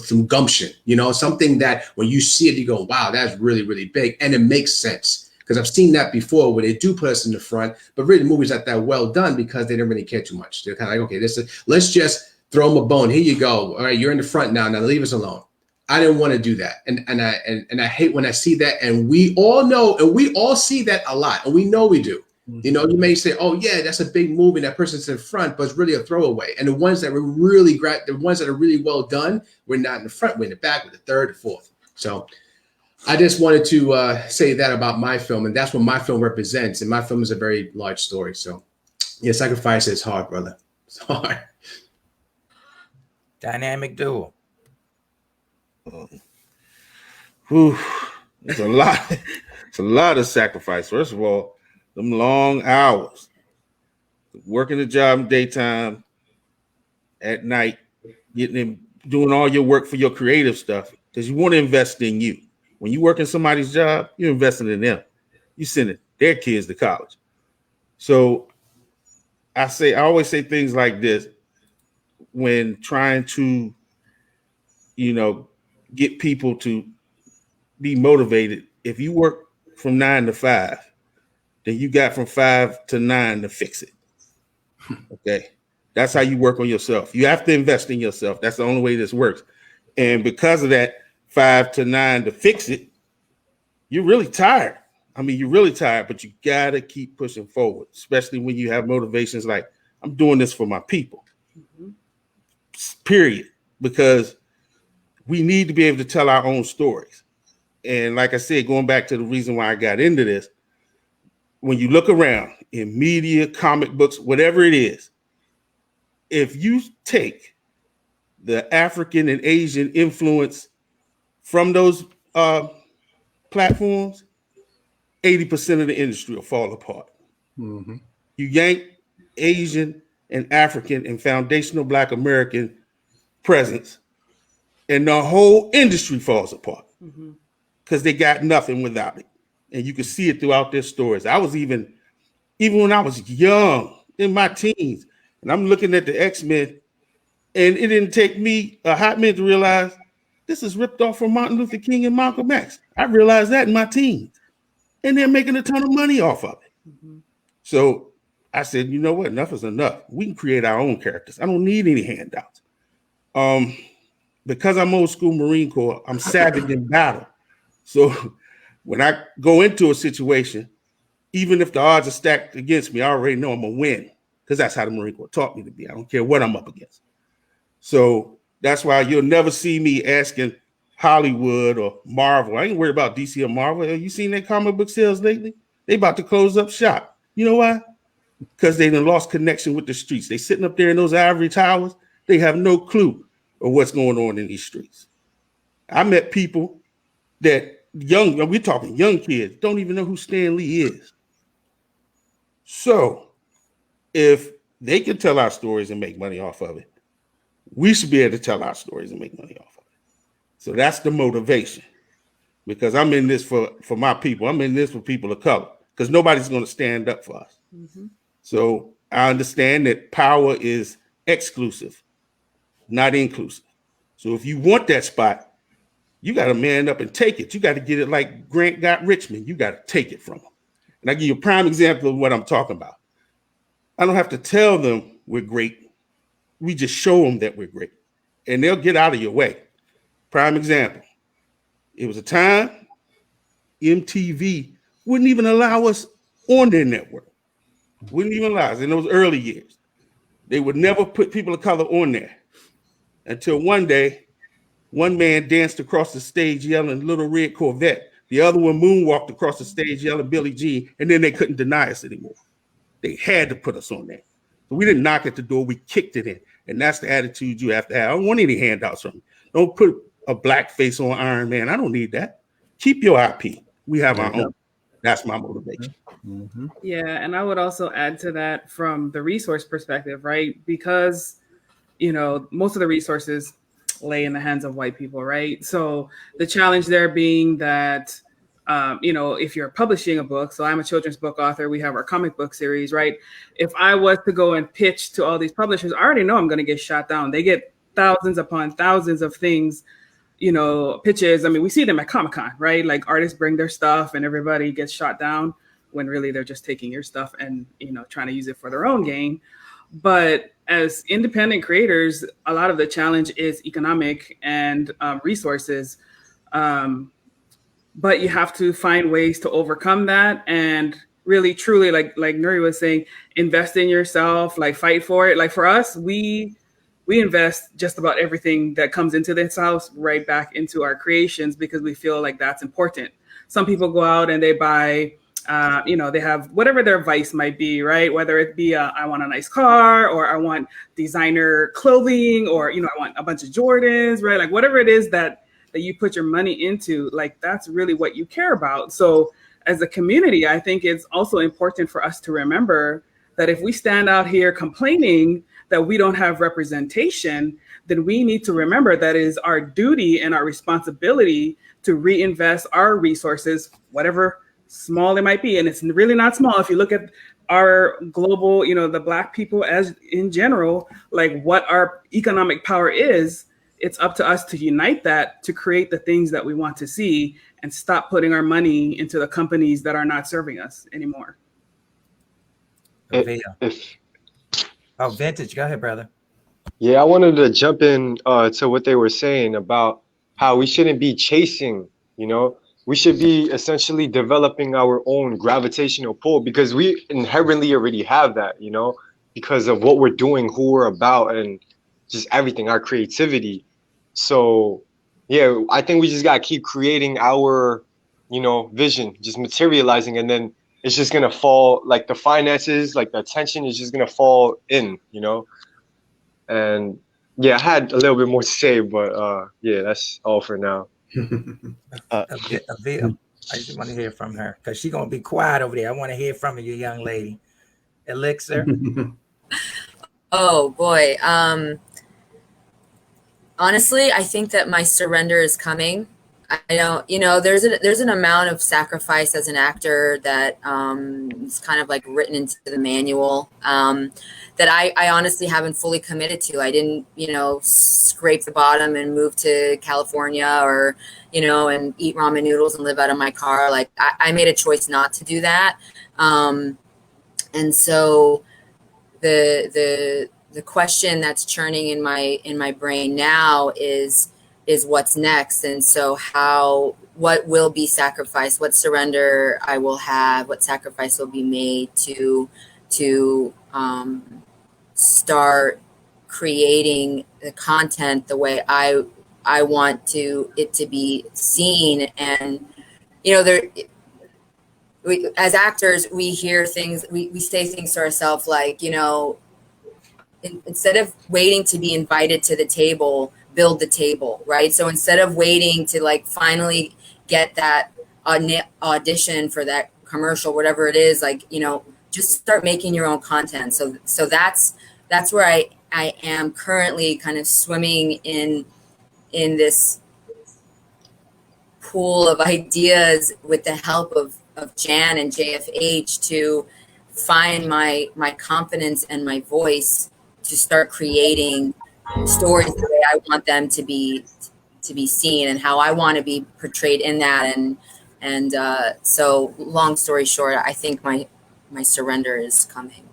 some gumption, something that when you see it, you go, wow, that's really, really big. And it makes sense, because I've seen that before where they do put us in the front, but really the movie's not that well done because they didn't really care too much. They're kind of like, okay, let's just throw them a bone. Here you go. All right, you're in the front now. Now leave us alone. I didn't want to do that. And I hate when I see that. And we all know, and we all see that a lot. And we know we do. You may say, oh yeah, that's a big movie. That person's in front, but it's really a throwaway. And the ones that were really great, the ones that are really well done, we're not in the front, we're in the back with the third or fourth. So I just wanted to say that about my film. And that's what my film represents. And my film is a very large story. So yeah, sacrifice is hard, brother. It's hard. Dynamic duo. It's a lot. It's a lot of sacrifice. First of all, them long hours, working the job in daytime, at night, doing all your work for your creative stuff, because you want to invest in you. When you work in somebody's job, you're investing in them. You're sending their kids to college. So I always say things like this when trying to, get people to be motivated. If you work from 9 to 5, then you got from 5 to 9 to fix it. Okay. That's how you work on yourself. You have to invest in yourself. That's the only way this works. And because of that, 5 to 9 to fix it, you're really tired. I mean, you're really tired, but you got to keep pushing forward, especially when you have motivations like, I'm doing this for my people. Period. Because we need to be able to tell our own stories. And like I said, going back to the reason why I got into this, when you look around in media, comic books, whatever it is, if you take the African and Asian influence from those platforms 80% of the industry will fall apart. Mm-hmm. You yank Asian and African and foundational Black American presence, and the whole industry falls apart because they got nothing without it. And you can see it throughout their stories. I was even when I was young, in my teens, and I'm looking at the X-Men, and it didn't take me a hot minute to realize this is ripped off from Martin Luther King and Malcolm X. I realized that in my teens. And they're making a ton of money off of it. So I said, you know what? Enough is enough. We can create our own characters. I don't need any handouts. Because I'm old school Marine Corps, I'm savage in battle. So when I go into a situation, even if the odds are stacked against me, I already know I'm going to win because that's how the Marine Corps taught me to be. I don't care what I'm up against. So that's why you'll never see me asking Hollywood or Marvel. I ain't worried about DC or Marvel. Have you seen their comic book sales lately? They about to close up shop. You know why? Because they done lost connection with the streets. They sitting up there in those ivory towers. They have no clue of what's going on in these streets. I met people that we're talking young kids, don't even know who Stan Lee is. So if they can tell our stories and make money off of it, we should be able to tell our stories and make money off of it. So that's the motivation, because I'm in this for my people. I'm in this for people of color, because nobody's going to stand up for us. So I understand that power is exclusive, not inclusive. So if you want that spot, you got to man up and take it. You got to get it like Grant got Richmond. You got to take it from them. And I give you a prime example of what I'm talking about. I don't have to tell them we're great. We just show them that we're great, and they'll get out of your way. Prime example. It was a time MTV wouldn't even allow us on their network. Wouldn't even allow us in those early years. They would never put people of color on there until one day, one man danced across the stage yelling Little Red Corvette. The other one moonwalked across the stage yelling Billie Jean, and then they couldn't deny us anymore. They had to put us on there. So we didn't knock at the door, we kicked it in. And that's the attitude you have to have. I don't want any handouts from you. Don't put a black face on Iron Man. I don't need that. Keep your IP. We have our own. That's my motivation. Yeah, and I would also add to that from the resource perspective, right? Because, most of the resources lay in the hands of white people, right? So the challenge there being that, if you're publishing a book, so I'm a children's book author, we have our comic book series, right? If I was to go and pitch to all these publishers, I already know I'm going to get shot down. They get thousands upon thousands of things, pitches. I mean, we see them at Comic-Con, right? Like artists bring their stuff and everybody gets shot down when really they're just taking your stuff and, trying to use it for their own gain. But as independent creators, a lot of the challenge is economic and resources. But you have to find ways to overcome that and really, truly, like Nuri was saying, invest in yourself, like fight for it. Like for us, we invest just about everything that comes into this house right back into our creations because we feel like that's important. Some people go out and they buy, they have whatever their vice might be, right? Whether it be I want a nice car, or I want designer clothing, or, I want a bunch of Jordans, right? Like whatever it is that you put your money into, like that's really what you care about. So as a community, I think it's also important for us to remember that if we stand out here complaining that we don't have representation, then we need to remember that it is our duty and our responsibility to reinvest our resources, whatever small it might be. And it's really not small. If you look at our global, the Black people as in general, like what our economic power is, it's up to us to unite that to create the things that we want to see and stop putting our money into the companies that are not serving us anymore. Vintij, go ahead, brother. Yeah, I wanted to jump in to what they were saying about how we shouldn't be chasing, we should be essentially developing our own gravitational pull, because we inherently already have that, because of what we're doing, who we're about, and just everything, our creativity. So yeah, I think we just got to keep creating our, vision, just materializing, and then it's just going to fall, like the finances, like the attention is just going to fall in, and yeah, I had a little bit more to say, but yeah, that's all for now. I just want to hear from her because she's gonna be quiet over there. I want to hear from you, young lady. Elixir. Oh boy. Honestly, I think that my surrender is coming. I don't, there's an amount of sacrifice as an actor that is kind of like written into the manual that I honestly haven't fully committed to. I didn't, scrape the bottom and move to California or, and eat ramen noodles and live out of my car. Like I made a choice not to do that. And so the question that's churning in my brain now is what's next. And so what will be sacrificed, what surrender I will have, what sacrifice will be made to start creating the content the way I want it to be seen. And, as actors, we hear things, we say things to ourselves like, instead of waiting to be invited to the table, build the table, right? So instead of waiting to like finally get that audition for that commercial, whatever it is, like, just start making your own content. So that's where I am currently kind of swimming in this pool of ideas with the help of Jan and JFH to find my confidence and my voice to start creating stories the way I want them to be seen and how I want to be portrayed in that. And so long story short, I think my surrender is coming.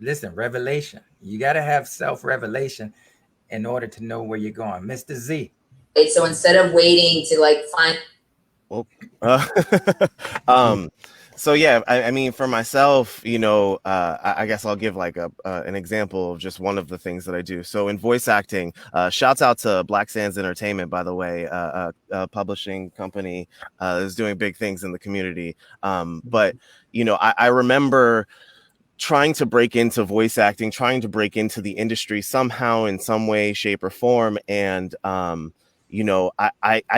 Listen, revelation. You got to have self-revelation in order to know where you're going. Mr. Z. So instead of waiting to like find. So yeah, I mean, for myself, I guess I'll give like an example of just one of the things that I do. So in voice acting, shouts out to Black Sands Entertainment, by the way, a publishing company is doing big things in the community. But I remember trying to break into voice acting, trying to break into the industry somehow in some way, shape, or form, and I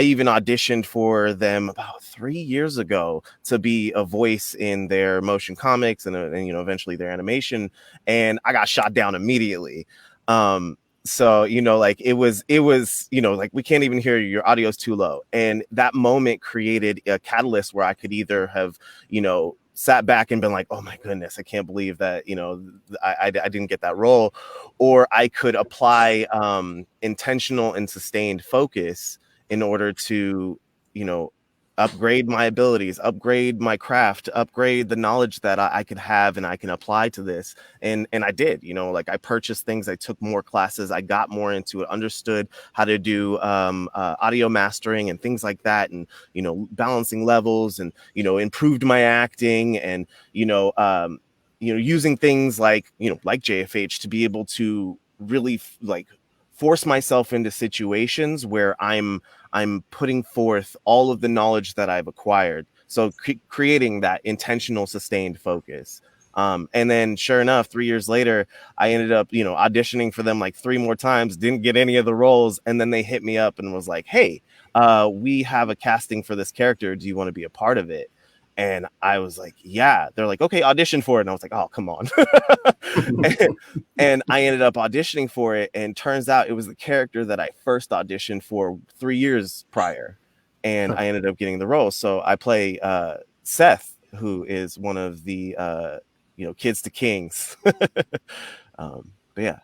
even auditioned for them about 3 years ago to be a voice in their motion comics and eventually their animation. And I got shot down immediately. So, like it was, like, we can't even hear you, your audio's too low. And that moment created a catalyst where I could either have, sat back and been like, oh my goodness, I can't believe that, I didn't get that role. Or I could apply intentional and sustained focus in order to, upgrade my abilities, upgrade my craft, upgrade the knowledge that I could have and I can apply to this. And I did, like I purchased things, I took more classes, I got more into it, understood how to do audio mastering and things like that. And, balancing levels and, improved my acting and, using things like JFH to be able to really force myself into situations where I'm putting forth all of the knowledge that I've acquired. So creating that intentional, sustained focus. And then sure enough, 3 years later, I ended up, auditioning for them like 3 more times, didn't get any of the roles. And then they hit me up and was like, hey, we have a casting for this character. Do you want to be a part of it? And I was like, yeah. They're like, okay, audition for it. And I was like, oh, come on. and I ended up auditioning for it. And turns out it was the character that I first auditioned for 3 years prior. And I ended up getting the role. So I play Seth, who is one of the, kids to kings. But yeah.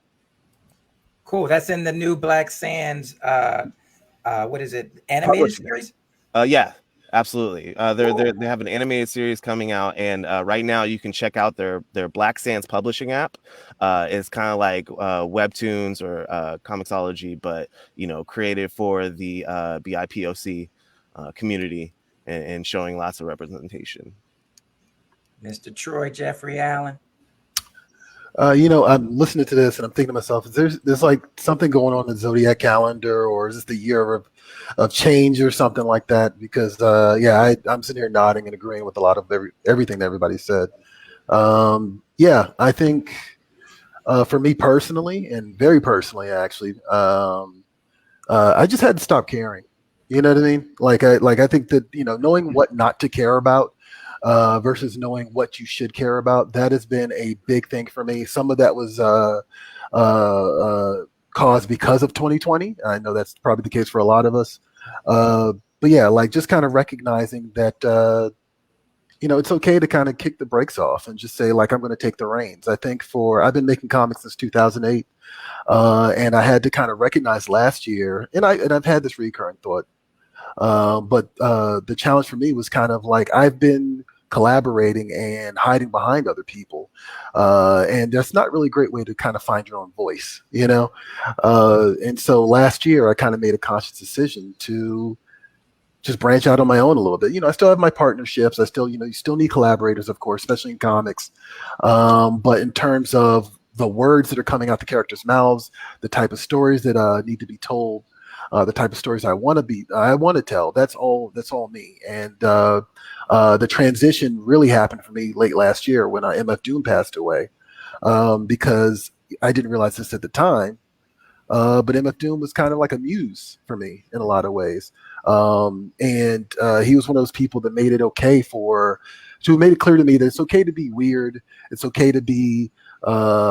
Cool. That's in the new Black Sands. What is it? Animated series? Yeah. Absolutely. They have an animated series coming out, and right now you can check out their Black Sands publishing app. It's kind of like Webtoons or Comixology, but created for the BIPOC community and showing lots of representation. Mr. Troy Jeffrey Allen. I'm listening to this and I'm thinking to myself, there's like something going on in the Zodiac calendar, or is this the year of change or something like that? Because I'm sitting here nodding and agreeing with a lot of everything that everybody said. I think for me personally, and very personally actually, I just had to stop caring. You know what I mean? I think that, knowing what not to care about versus knowing what you should care about, that has been a big thing for me. Some of that was caused because of 2020. I know that's probably the case for a lot of us. But yeah, just kind of recognizing that, it's okay to kind of kick the brakes off and just say, I'm going to take the reins. I think I've been making comics since 2008. And I had to kind of recognize last year, and I've had this recurring thought, but the challenge for me was kind of I've been collaborating and hiding behind other people, and that's not really a great way to kind of find your own voice, and so last year I kind of made a conscious decision to just branch out on my own a little bit. I still have my partnerships. I still, you still need collaborators, of course, especially in comics, but in terms of the words that are coming out the characters' mouths, the type of stories that need to be told, the type of stories I want to tell. That's all me. And the transition really happened for me late last year when MF Doom passed away, because I didn't realize this at the time. But MF Doom was kind of like a muse for me in a lot of ways. And he was one of those people that made it okay made it clear to me that it's okay to be weird. It's okay to be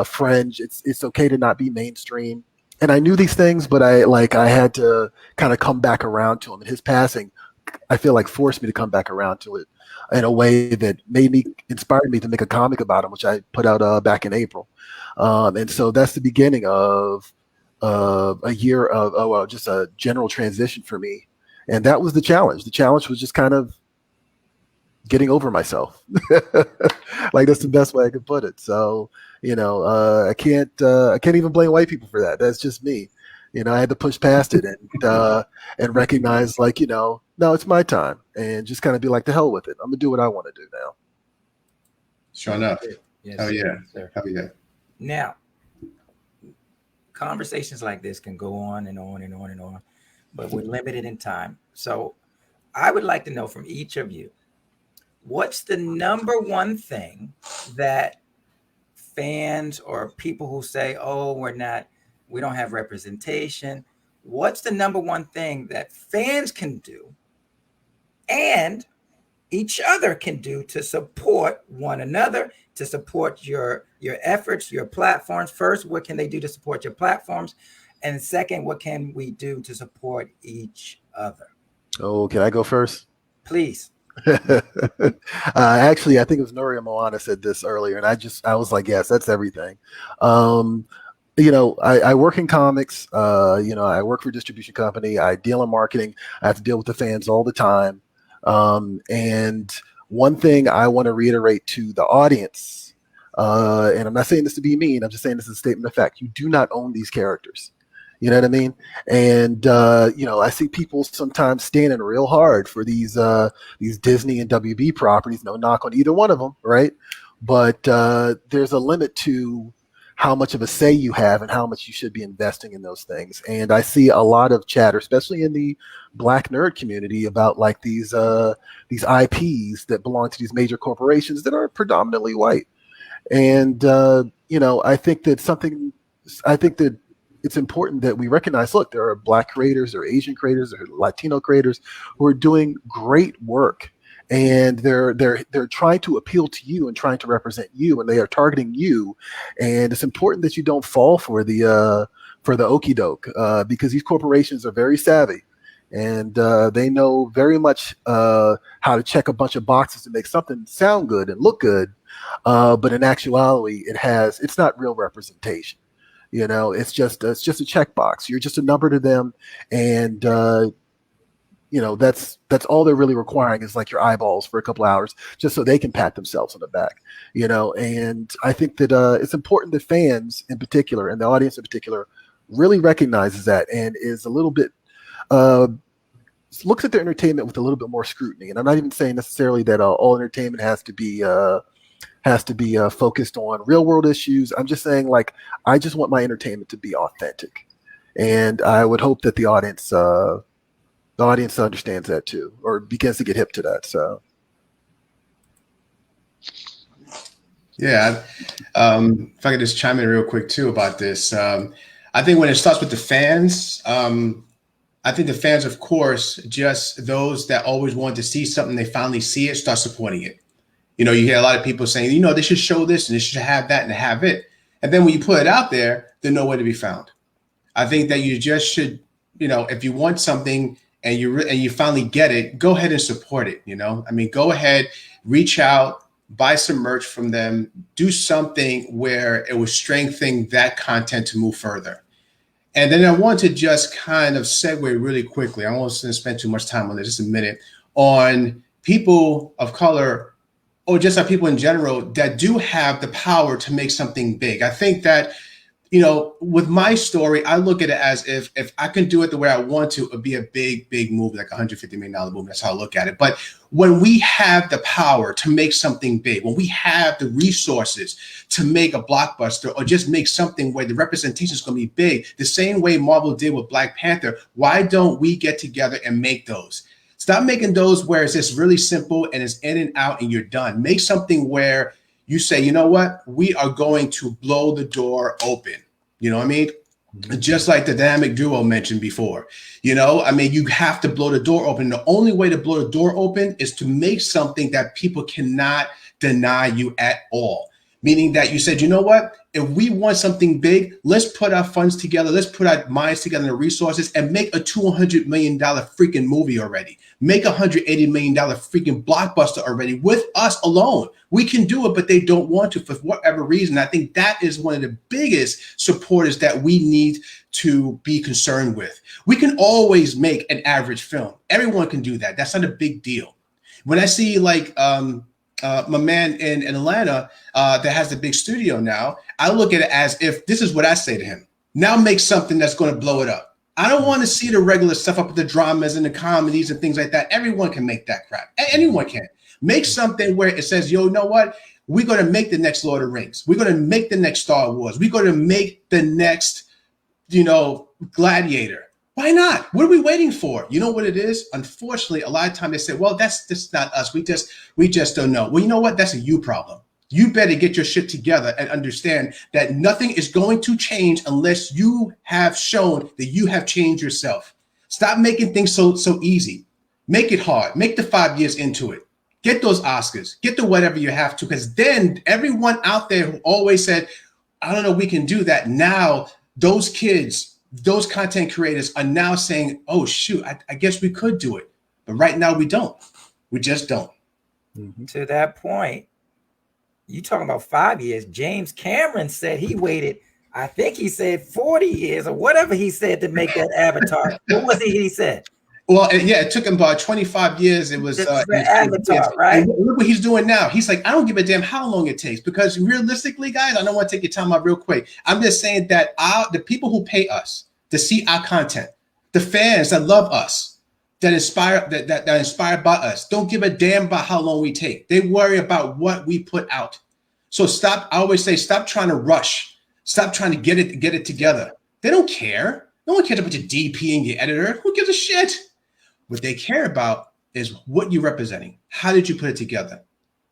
fringe. It's okay to not be mainstream. And I knew these things, but I had to kind of come back around to him. And his passing, I feel forced me to come back around to it in a way that inspired me to make a comic about him, which I put out back in April. And so that's the beginning of a year of just a general transition for me. And that was the challenge. The challenge was just kind of getting over myself. That's the best way I could put it. So, I can't even blame white people for that. That's just me. I had to push past it and recognize no, it's my time, and just kind of be the hell with it. I'm gonna do what I want to do now. Sure enough. Yes, Hell yeah. sir. Hell yeah. Now, conversations like this can go on and on and on and on, but we're limited in time. So I would like to know from each of you, what's the number one thing that fans or people who say, oh, we don't have representation, what's the number one thing that fans can do and each other can do to support one another, to support your efforts, your platforms? First, what can they do to support your platforms? And second, what can we do to support each other? Oh, can I go first? Please. Actually, I think it was Nuria Moana said this earlier, and I was like, yes, that's everything. I work in comics. I work for a distribution company. I deal in marketing. I have to deal with the fans all the time. And one thing I want to reiterate to the audience, and I'm not saying this to be mean, I'm just saying this is a statement of fact. You do not own these characters. You know what I mean? And, I see people sometimes standing real hard for these Disney and WB properties. No knock on either one of them, right? But there's a limit to how much of a say you have and how much you should be investing in those things. And I see a lot of chatter, especially in the Black nerd community, about these IPs that belong to these major corporations that are predominantly white. And, I think that it's important that we recognize, look, there are Black creators, there are Asian creators, there are Latino creators who are doing great work, and they're trying to appeal to you and trying to represent you, and they are targeting you. And it's important that you don't fall for the okie doke, because these corporations are very savvy, and they know very much how to check a bunch of boxes to make something sound good and look good, but in actuality, it's not real representation. It's just a checkbox. You're just a number to them, and that's all they're really requiring is your eyeballs for a couple hours, just so they can pat themselves on the back. And I think that it's important that fans in particular and the audience in particular really recognizes that and is a little bit looks at their entertainment with a little bit more scrutiny. And I'm not even saying necessarily that all entertainment has to be focused on real world issues. I'm just saying, I just want my entertainment to be authentic, and I would hope that the audience understands that too, or begins to get hip to that. So, yeah, if I could just chime in real quick too about this, I think when it starts with the fans, I think the fans, of course, just those that always want to see something, they finally see it, start supporting it. You know, you hear a lot of people saying, you know, they should show this and they should have that and have it. And then when you put it out there, they're nowhere to be found. I think that you just should, you know, if you want something and you finally get it, go ahead and support it. You know, I mean, go ahead, reach out, buy some merch from them, do something where it will strengthen that content to move further. And then I want to just kind of segue really quickly. I won't spend too much time on this, just a minute, on people of color or just people in general that do have the power to make something big. I think that, you know, with my story, I look at it as if I can do it the way I want to, it would be a big, big movie, like $150 million movie. That's how I look at it. But when we have the power to make something big, when we have the resources to make a blockbuster or just make something where the representation is going to be big, the same way Marvel did with Black Panther, why don't we get together and make those? Stop making those where it's just really simple and it's in and out and you're done. Make something where you say, you know what, we are going to blow the door open. You know what I mean? Mm-hmm. Just like the dynamic duo mentioned before. You know, I mean, you have to blow the door open. The only way to blow the door open is to make something that people cannot deny you at all. Meaning that you said, you know what, if we want something big, let's put our funds together. Let's put our minds together and the resources and make a $200 million freaking movie already. Make a $180 million freaking blockbuster already with us alone. We can do it, but they don't want to for whatever reason. I think that is one of the biggest supporters that we need to be concerned with. We can always make an average film. Everyone can do that. That's not a big deal. When I see like my man in Atlanta that has the big studio now, I look at it as if this is what I say to him. Now make something that's going to blow it up. I don't want to see the regular stuff up with the dramas and the comedies and things like that. Everyone can make that crap. Anyone can. Make something where it says, yo, you know what? We're going to make the next Lord of the Rings. We're going to make the next Star Wars. We're going to make the next, you know, Gladiator. Why not? What are we waiting for? You know what it is? Unfortunately, a lot of times they say, well, that's not us. We just don't know. Well, you know what? That's a you problem. You better get your shit together and understand that nothing is going to change unless you have shown that you have changed yourself. Stop making things so easy. Make it hard. Make the 5 years into it. Get those Oscars. Get the whatever you have to, because then everyone out there who always said, I don't know, we can do that. Now those kids, those content creators are now saying, oh, shoot, I guess we could do it. But right now we don't. We just don't. Mm-hmm. To that point, you talking about 5 years. James Cameron said he waited, I think he said 40 years or whatever he said to make that Avatar. What was it he said? Well, yeah, it took him about 25 years. It was Avatar, right? And look what he's doing now. He's like, I don't give a damn how long it takes, because realistically, guys, I don't want to take your time out real quick. I'm just saying that the people who pay us to see our content, the fans that love us, that inspire that inspired by us, don't give a damn about how long we take. They worry about what we put out. So stop. I always say, stop trying to rush. Stop trying to get it together. They don't care. No one cares about your DP and your editor. Who gives a shit? What they care about is what you're representing. How did you put it together?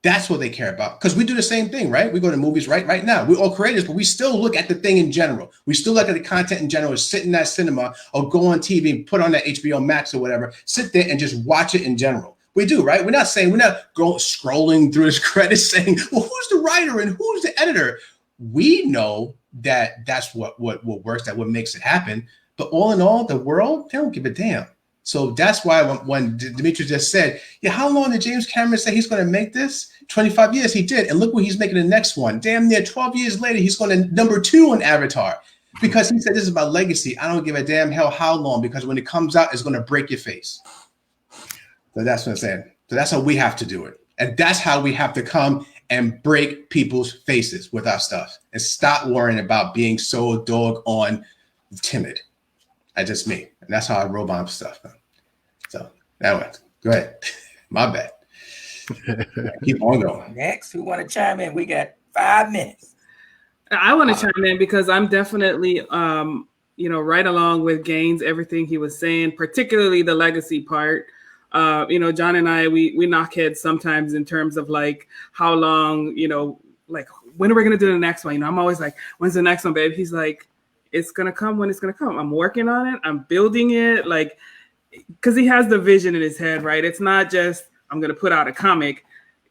That's what they care about. Because we do the same thing, right? We go to movies right now. We're all creators, but we still look at the thing in general. We still look at the content in general, sit in that cinema or go on TV, put on that HBO Max or whatever, sit there and just watch it in general. We do, right? We're not scrolling through his credits saying, well, who's the writer and who's the editor? We know that that's what works, that what makes it happen. But all in all, the world, they don't give a damn. So that's why when Demetrius just said, yeah, how long did James Cameron say he's going to make this? 25 years, he did. And look what he's making the next one. Damn near 12 years later, he's going to number 2 on Avatar, because he said, this is my legacy. I don't give a damn hell how long, because when it comes out, it's going to break your face. So that's what I'm saying. So that's how we have to do it. And that's how we have to come and break people's faces with our stuff and stop worrying about being so doggone timid. That's just me. And that's how I roll my stuff. So that one. Go ahead. My bad. Keep on going. Next, who want to chime in? We got 5 minutes. I want to chime in because I'm definitely, right along with Gaines, everything he was saying, particularly the legacy part. John and I, we knock heads sometimes in terms of like how long, like when are we going to do the next one? I'm always like, when's the next one, babe? He's like, it's gonna come when it's gonna come. I'm working on it. I'm building it, like, because he has the vision in his head, right? It's not just I'm gonna put out a comic.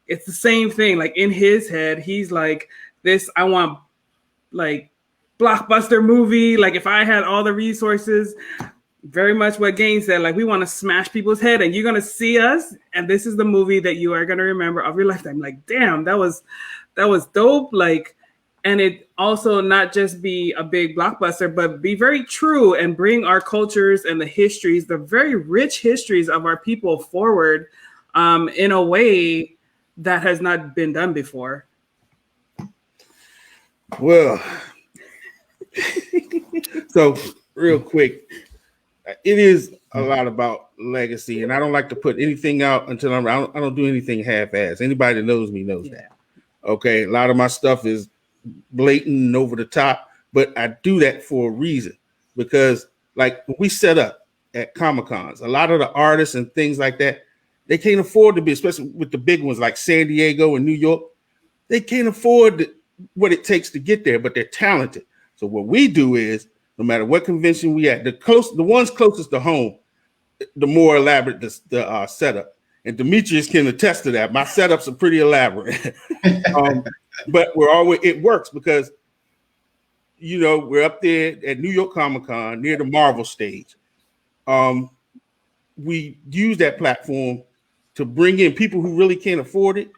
It's the same thing. Like in his head, he's like, this. I want like blockbuster movie. Like if I had all the resources. Very much what Gaines said, like we want to smash people's head and you're going to see us. And this is the movie that you are going to remember of your lifetime. Like, damn, that was dope. Like, and it also not just be a big blockbuster, but be very true and bring our cultures and the histories, the very rich histories of our people forward in a way that has not been done before. Well, so real quick, it is a lot about legacy, and I don't like to put anything out until I don't do anything half-assed. Anybody that knows me knows that. Okay, a lot of my stuff is blatant and over the top, but I do that for a reason because, like, when we set up at Comic-Cons, a lot of the artists and things like that, they can't afford to be, especially with the big ones like San Diego and New York. They can't afford what it takes to get there, but they're talented. So what we do is, no matter what convention we at, the ones closest to home, the more elaborate the setup. And Demetrius can attest to that. My setups are pretty elaborate, but it works because we're up there at New York Comic Con near the Marvel stage. We use that platform to bring in people who really can't afford it.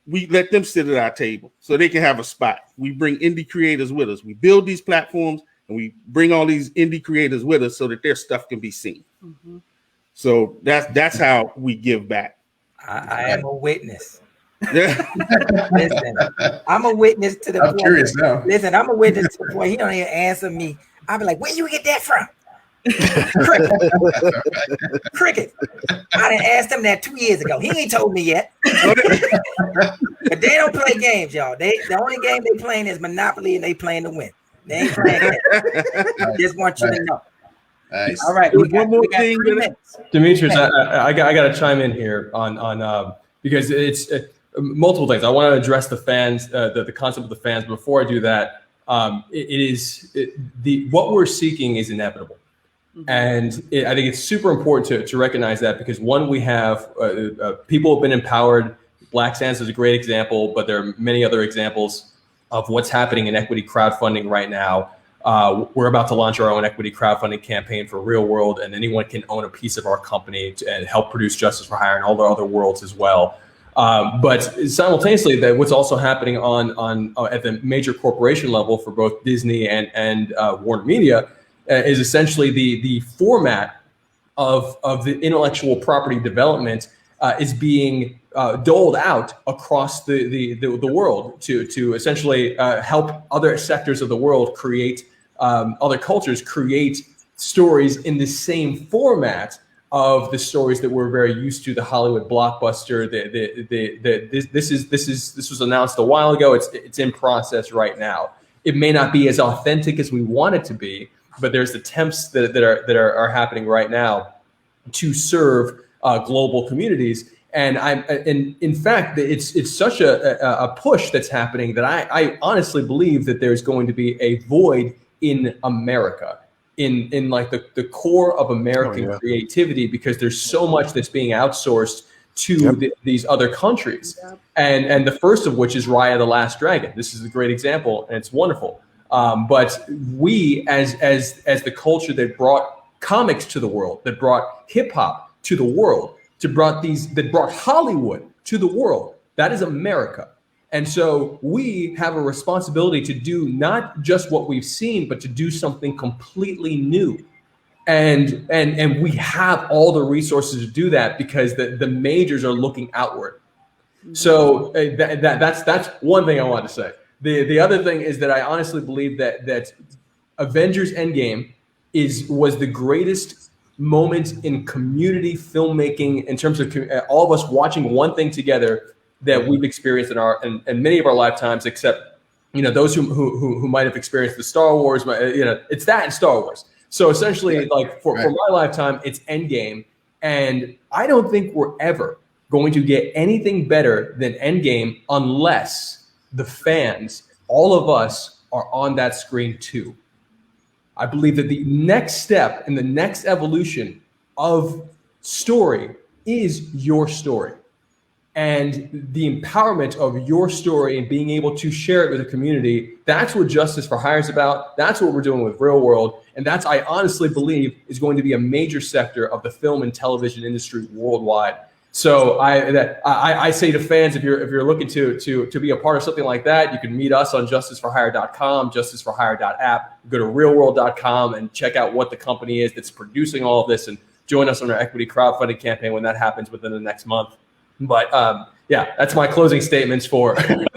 We let them sit at our table so they can have a spot. We bring indie creators with us. We build these platforms. And we bring all these indie creators with us so that their stuff can be seen. Mm-hmm. So that's how we give back. I am a witness. Listen, I'm a witness to the point. Curious now. Listen, I'm a witness to the point. He don't even answer me. I'll be like, where you get that from? Cricket. I done asked him that 2 years ago. He ain't told me yet. But they don't play games, y'all. The only game they playing is Monopoly, and they playing to win. They ain't playing it. I just want you to know. Nice. All right. One more thing. Demetrius, I got to chime in here on because it's multiple things. I want to address the fans, the concept of the fans. Before I do that, what we're seeking is inevitable. Mm-hmm. And I think it's super important to recognize that because one, we have people have been empowered. Black Sands is a great example, but there are many other examples of what's happening in equity crowdfunding right now. We're about to launch our own equity crowdfunding campaign for Real World, and anyone can own a piece of our company and help produce Justice for Hire and all the other worlds as well. But simultaneously, what's also happening on at the major corporation level for both Disney and WarnerMedia is essentially the format of the intellectual property development is being doled out across the world to essentially help other sectors of the world create other cultures create stories in the same format of the stories that we're very used to, the Hollywood blockbuster. This was announced a while ago. It's in process right now. It may not be as authentic as we want it to be, but there's attempts that are happening right now to serve global communities. And in fact, it's such a push that's happening that I honestly believe that there's going to be a void in America, in like the core of American creativity, because there's so much that's being outsourced to these other countries. And the first of which is Raya the Last Dragon. This is a great example, and it's wonderful. But we, as the culture that brought comics to the world, that brought hip hop to the world, that brought Hollywood to the world, that is America. And so we have a responsibility to do not just what we've seen, but to do something completely new. And we have all the resources to do that because the majors are looking outward. So that's one thing I wanted to say. The other thing is that I honestly believe that Avengers Endgame was the greatest moment in community filmmaking in terms of all of us watching one thing together that we've experienced in many of our lifetimes, except those who might have experienced the Star Wars. It's that and Star Wars. So essentially, like for my lifetime, it's Endgame, and I don't think we're ever going to get anything better than Endgame unless the fans, all of us, are on that screen too. I believe that the next step and the next evolution of story is your story. And the empowerment of your story and being able to share it with the community, that's what Justice for Hire is about. That's what we're doing with Real World. And that's, I honestly believe, is going to be a major sector of the film and television industry worldwide. So I say to fans, if you're looking to be a part of something like that, you can meet us on justiceforhire.com, justiceforhire.app, go to realworld.com and check out what the company is that's producing all of this, and join us on our equity crowdfunding campaign when that happens within the next month. But yeah, that's my closing statements for. Thank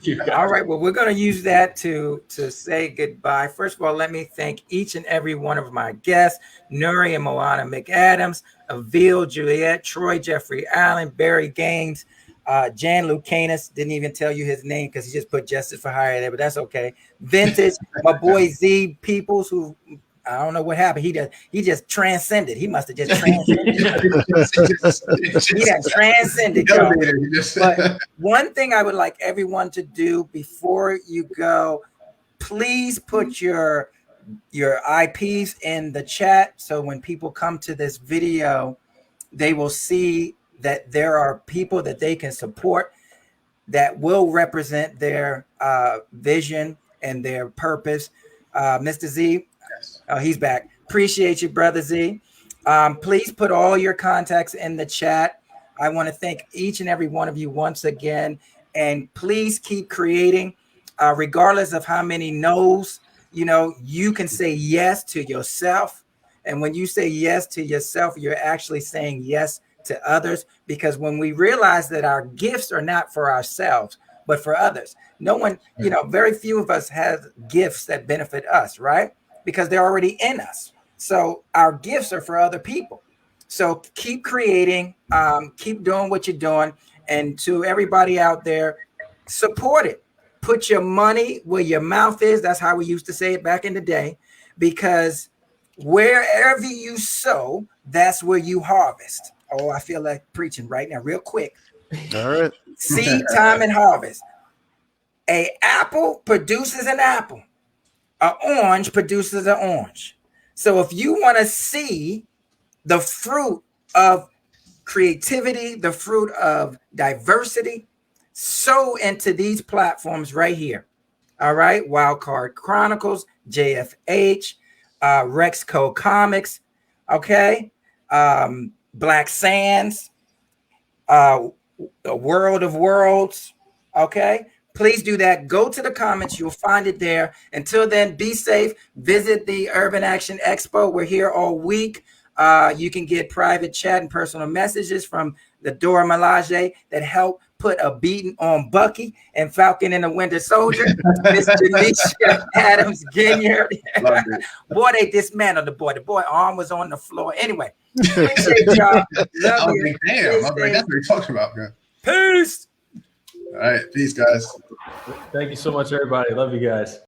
you, guys. All right. Well, we're going to use that to say goodbye. First of all, let me thank each and every one of my guests: Nuri and Moana McAdams, Avél Juliette, Troy Jeffrey Allen, Barry Gaines, Jan Lucanus. Didn't even tell you his name because he just put Justice for Hire there, but that's okay. Vintage, my boy Z Peoples, who I don't know what happened. He just transcended. He must have just transcended. He had transcended, y'all. But one thing I would like everyone to do before you go, please put your IPs in the chat, so when people come to this video, they will see that there are people that they can support that will represent their vision and their purpose. Mr. Z, oh, he's back. Appreciate you, Brother Z. Please put all your contacts in the chat. I want to thank each and every one of you once again. And please keep creating, regardless of how many no's. You know, you can say yes to yourself. And when you say yes to yourself, you're actually saying yes to others. Because when we realize that our gifts are not for ourselves, but for others, no one, you know, very few of us have gifts that benefit us, right? Because they're already in us. So our gifts are for other people. So keep creating, keep doing what you're doing. And to everybody out there, support it. Put your money where your mouth is. That's how we used to say it back in the day. Because wherever you sow, that's where you harvest. Oh, I feel like preaching right now, real quick. All right. Seed time and harvest. An apple produces an apple. An orange produces an orange. So if you want to see the fruit of creativity, the fruit of diversity, sow into these platforms right here. All right. Wildcard Chronicles, JFH, Rexco Comics. Okay. Black Sands, World of Worlds. Okay. Please do that. Go to the comments. You'll find it there. Until then, be safe. Visit the Urban Action Expo. We're here all week. You can get private chat and personal messages from the Dora Milaje that help put a beating on Bucky and Falcon and the Winter Soldier. Miss Janisha Adams Ginyard. Boy, they dismantled the boy. The boy arm was on the floor. Anyway, appreciate y'all. Love you. Damn, that's what you're talking about, man. Peace. All right, peace, guys. Thank you so much, everybody. Love you guys.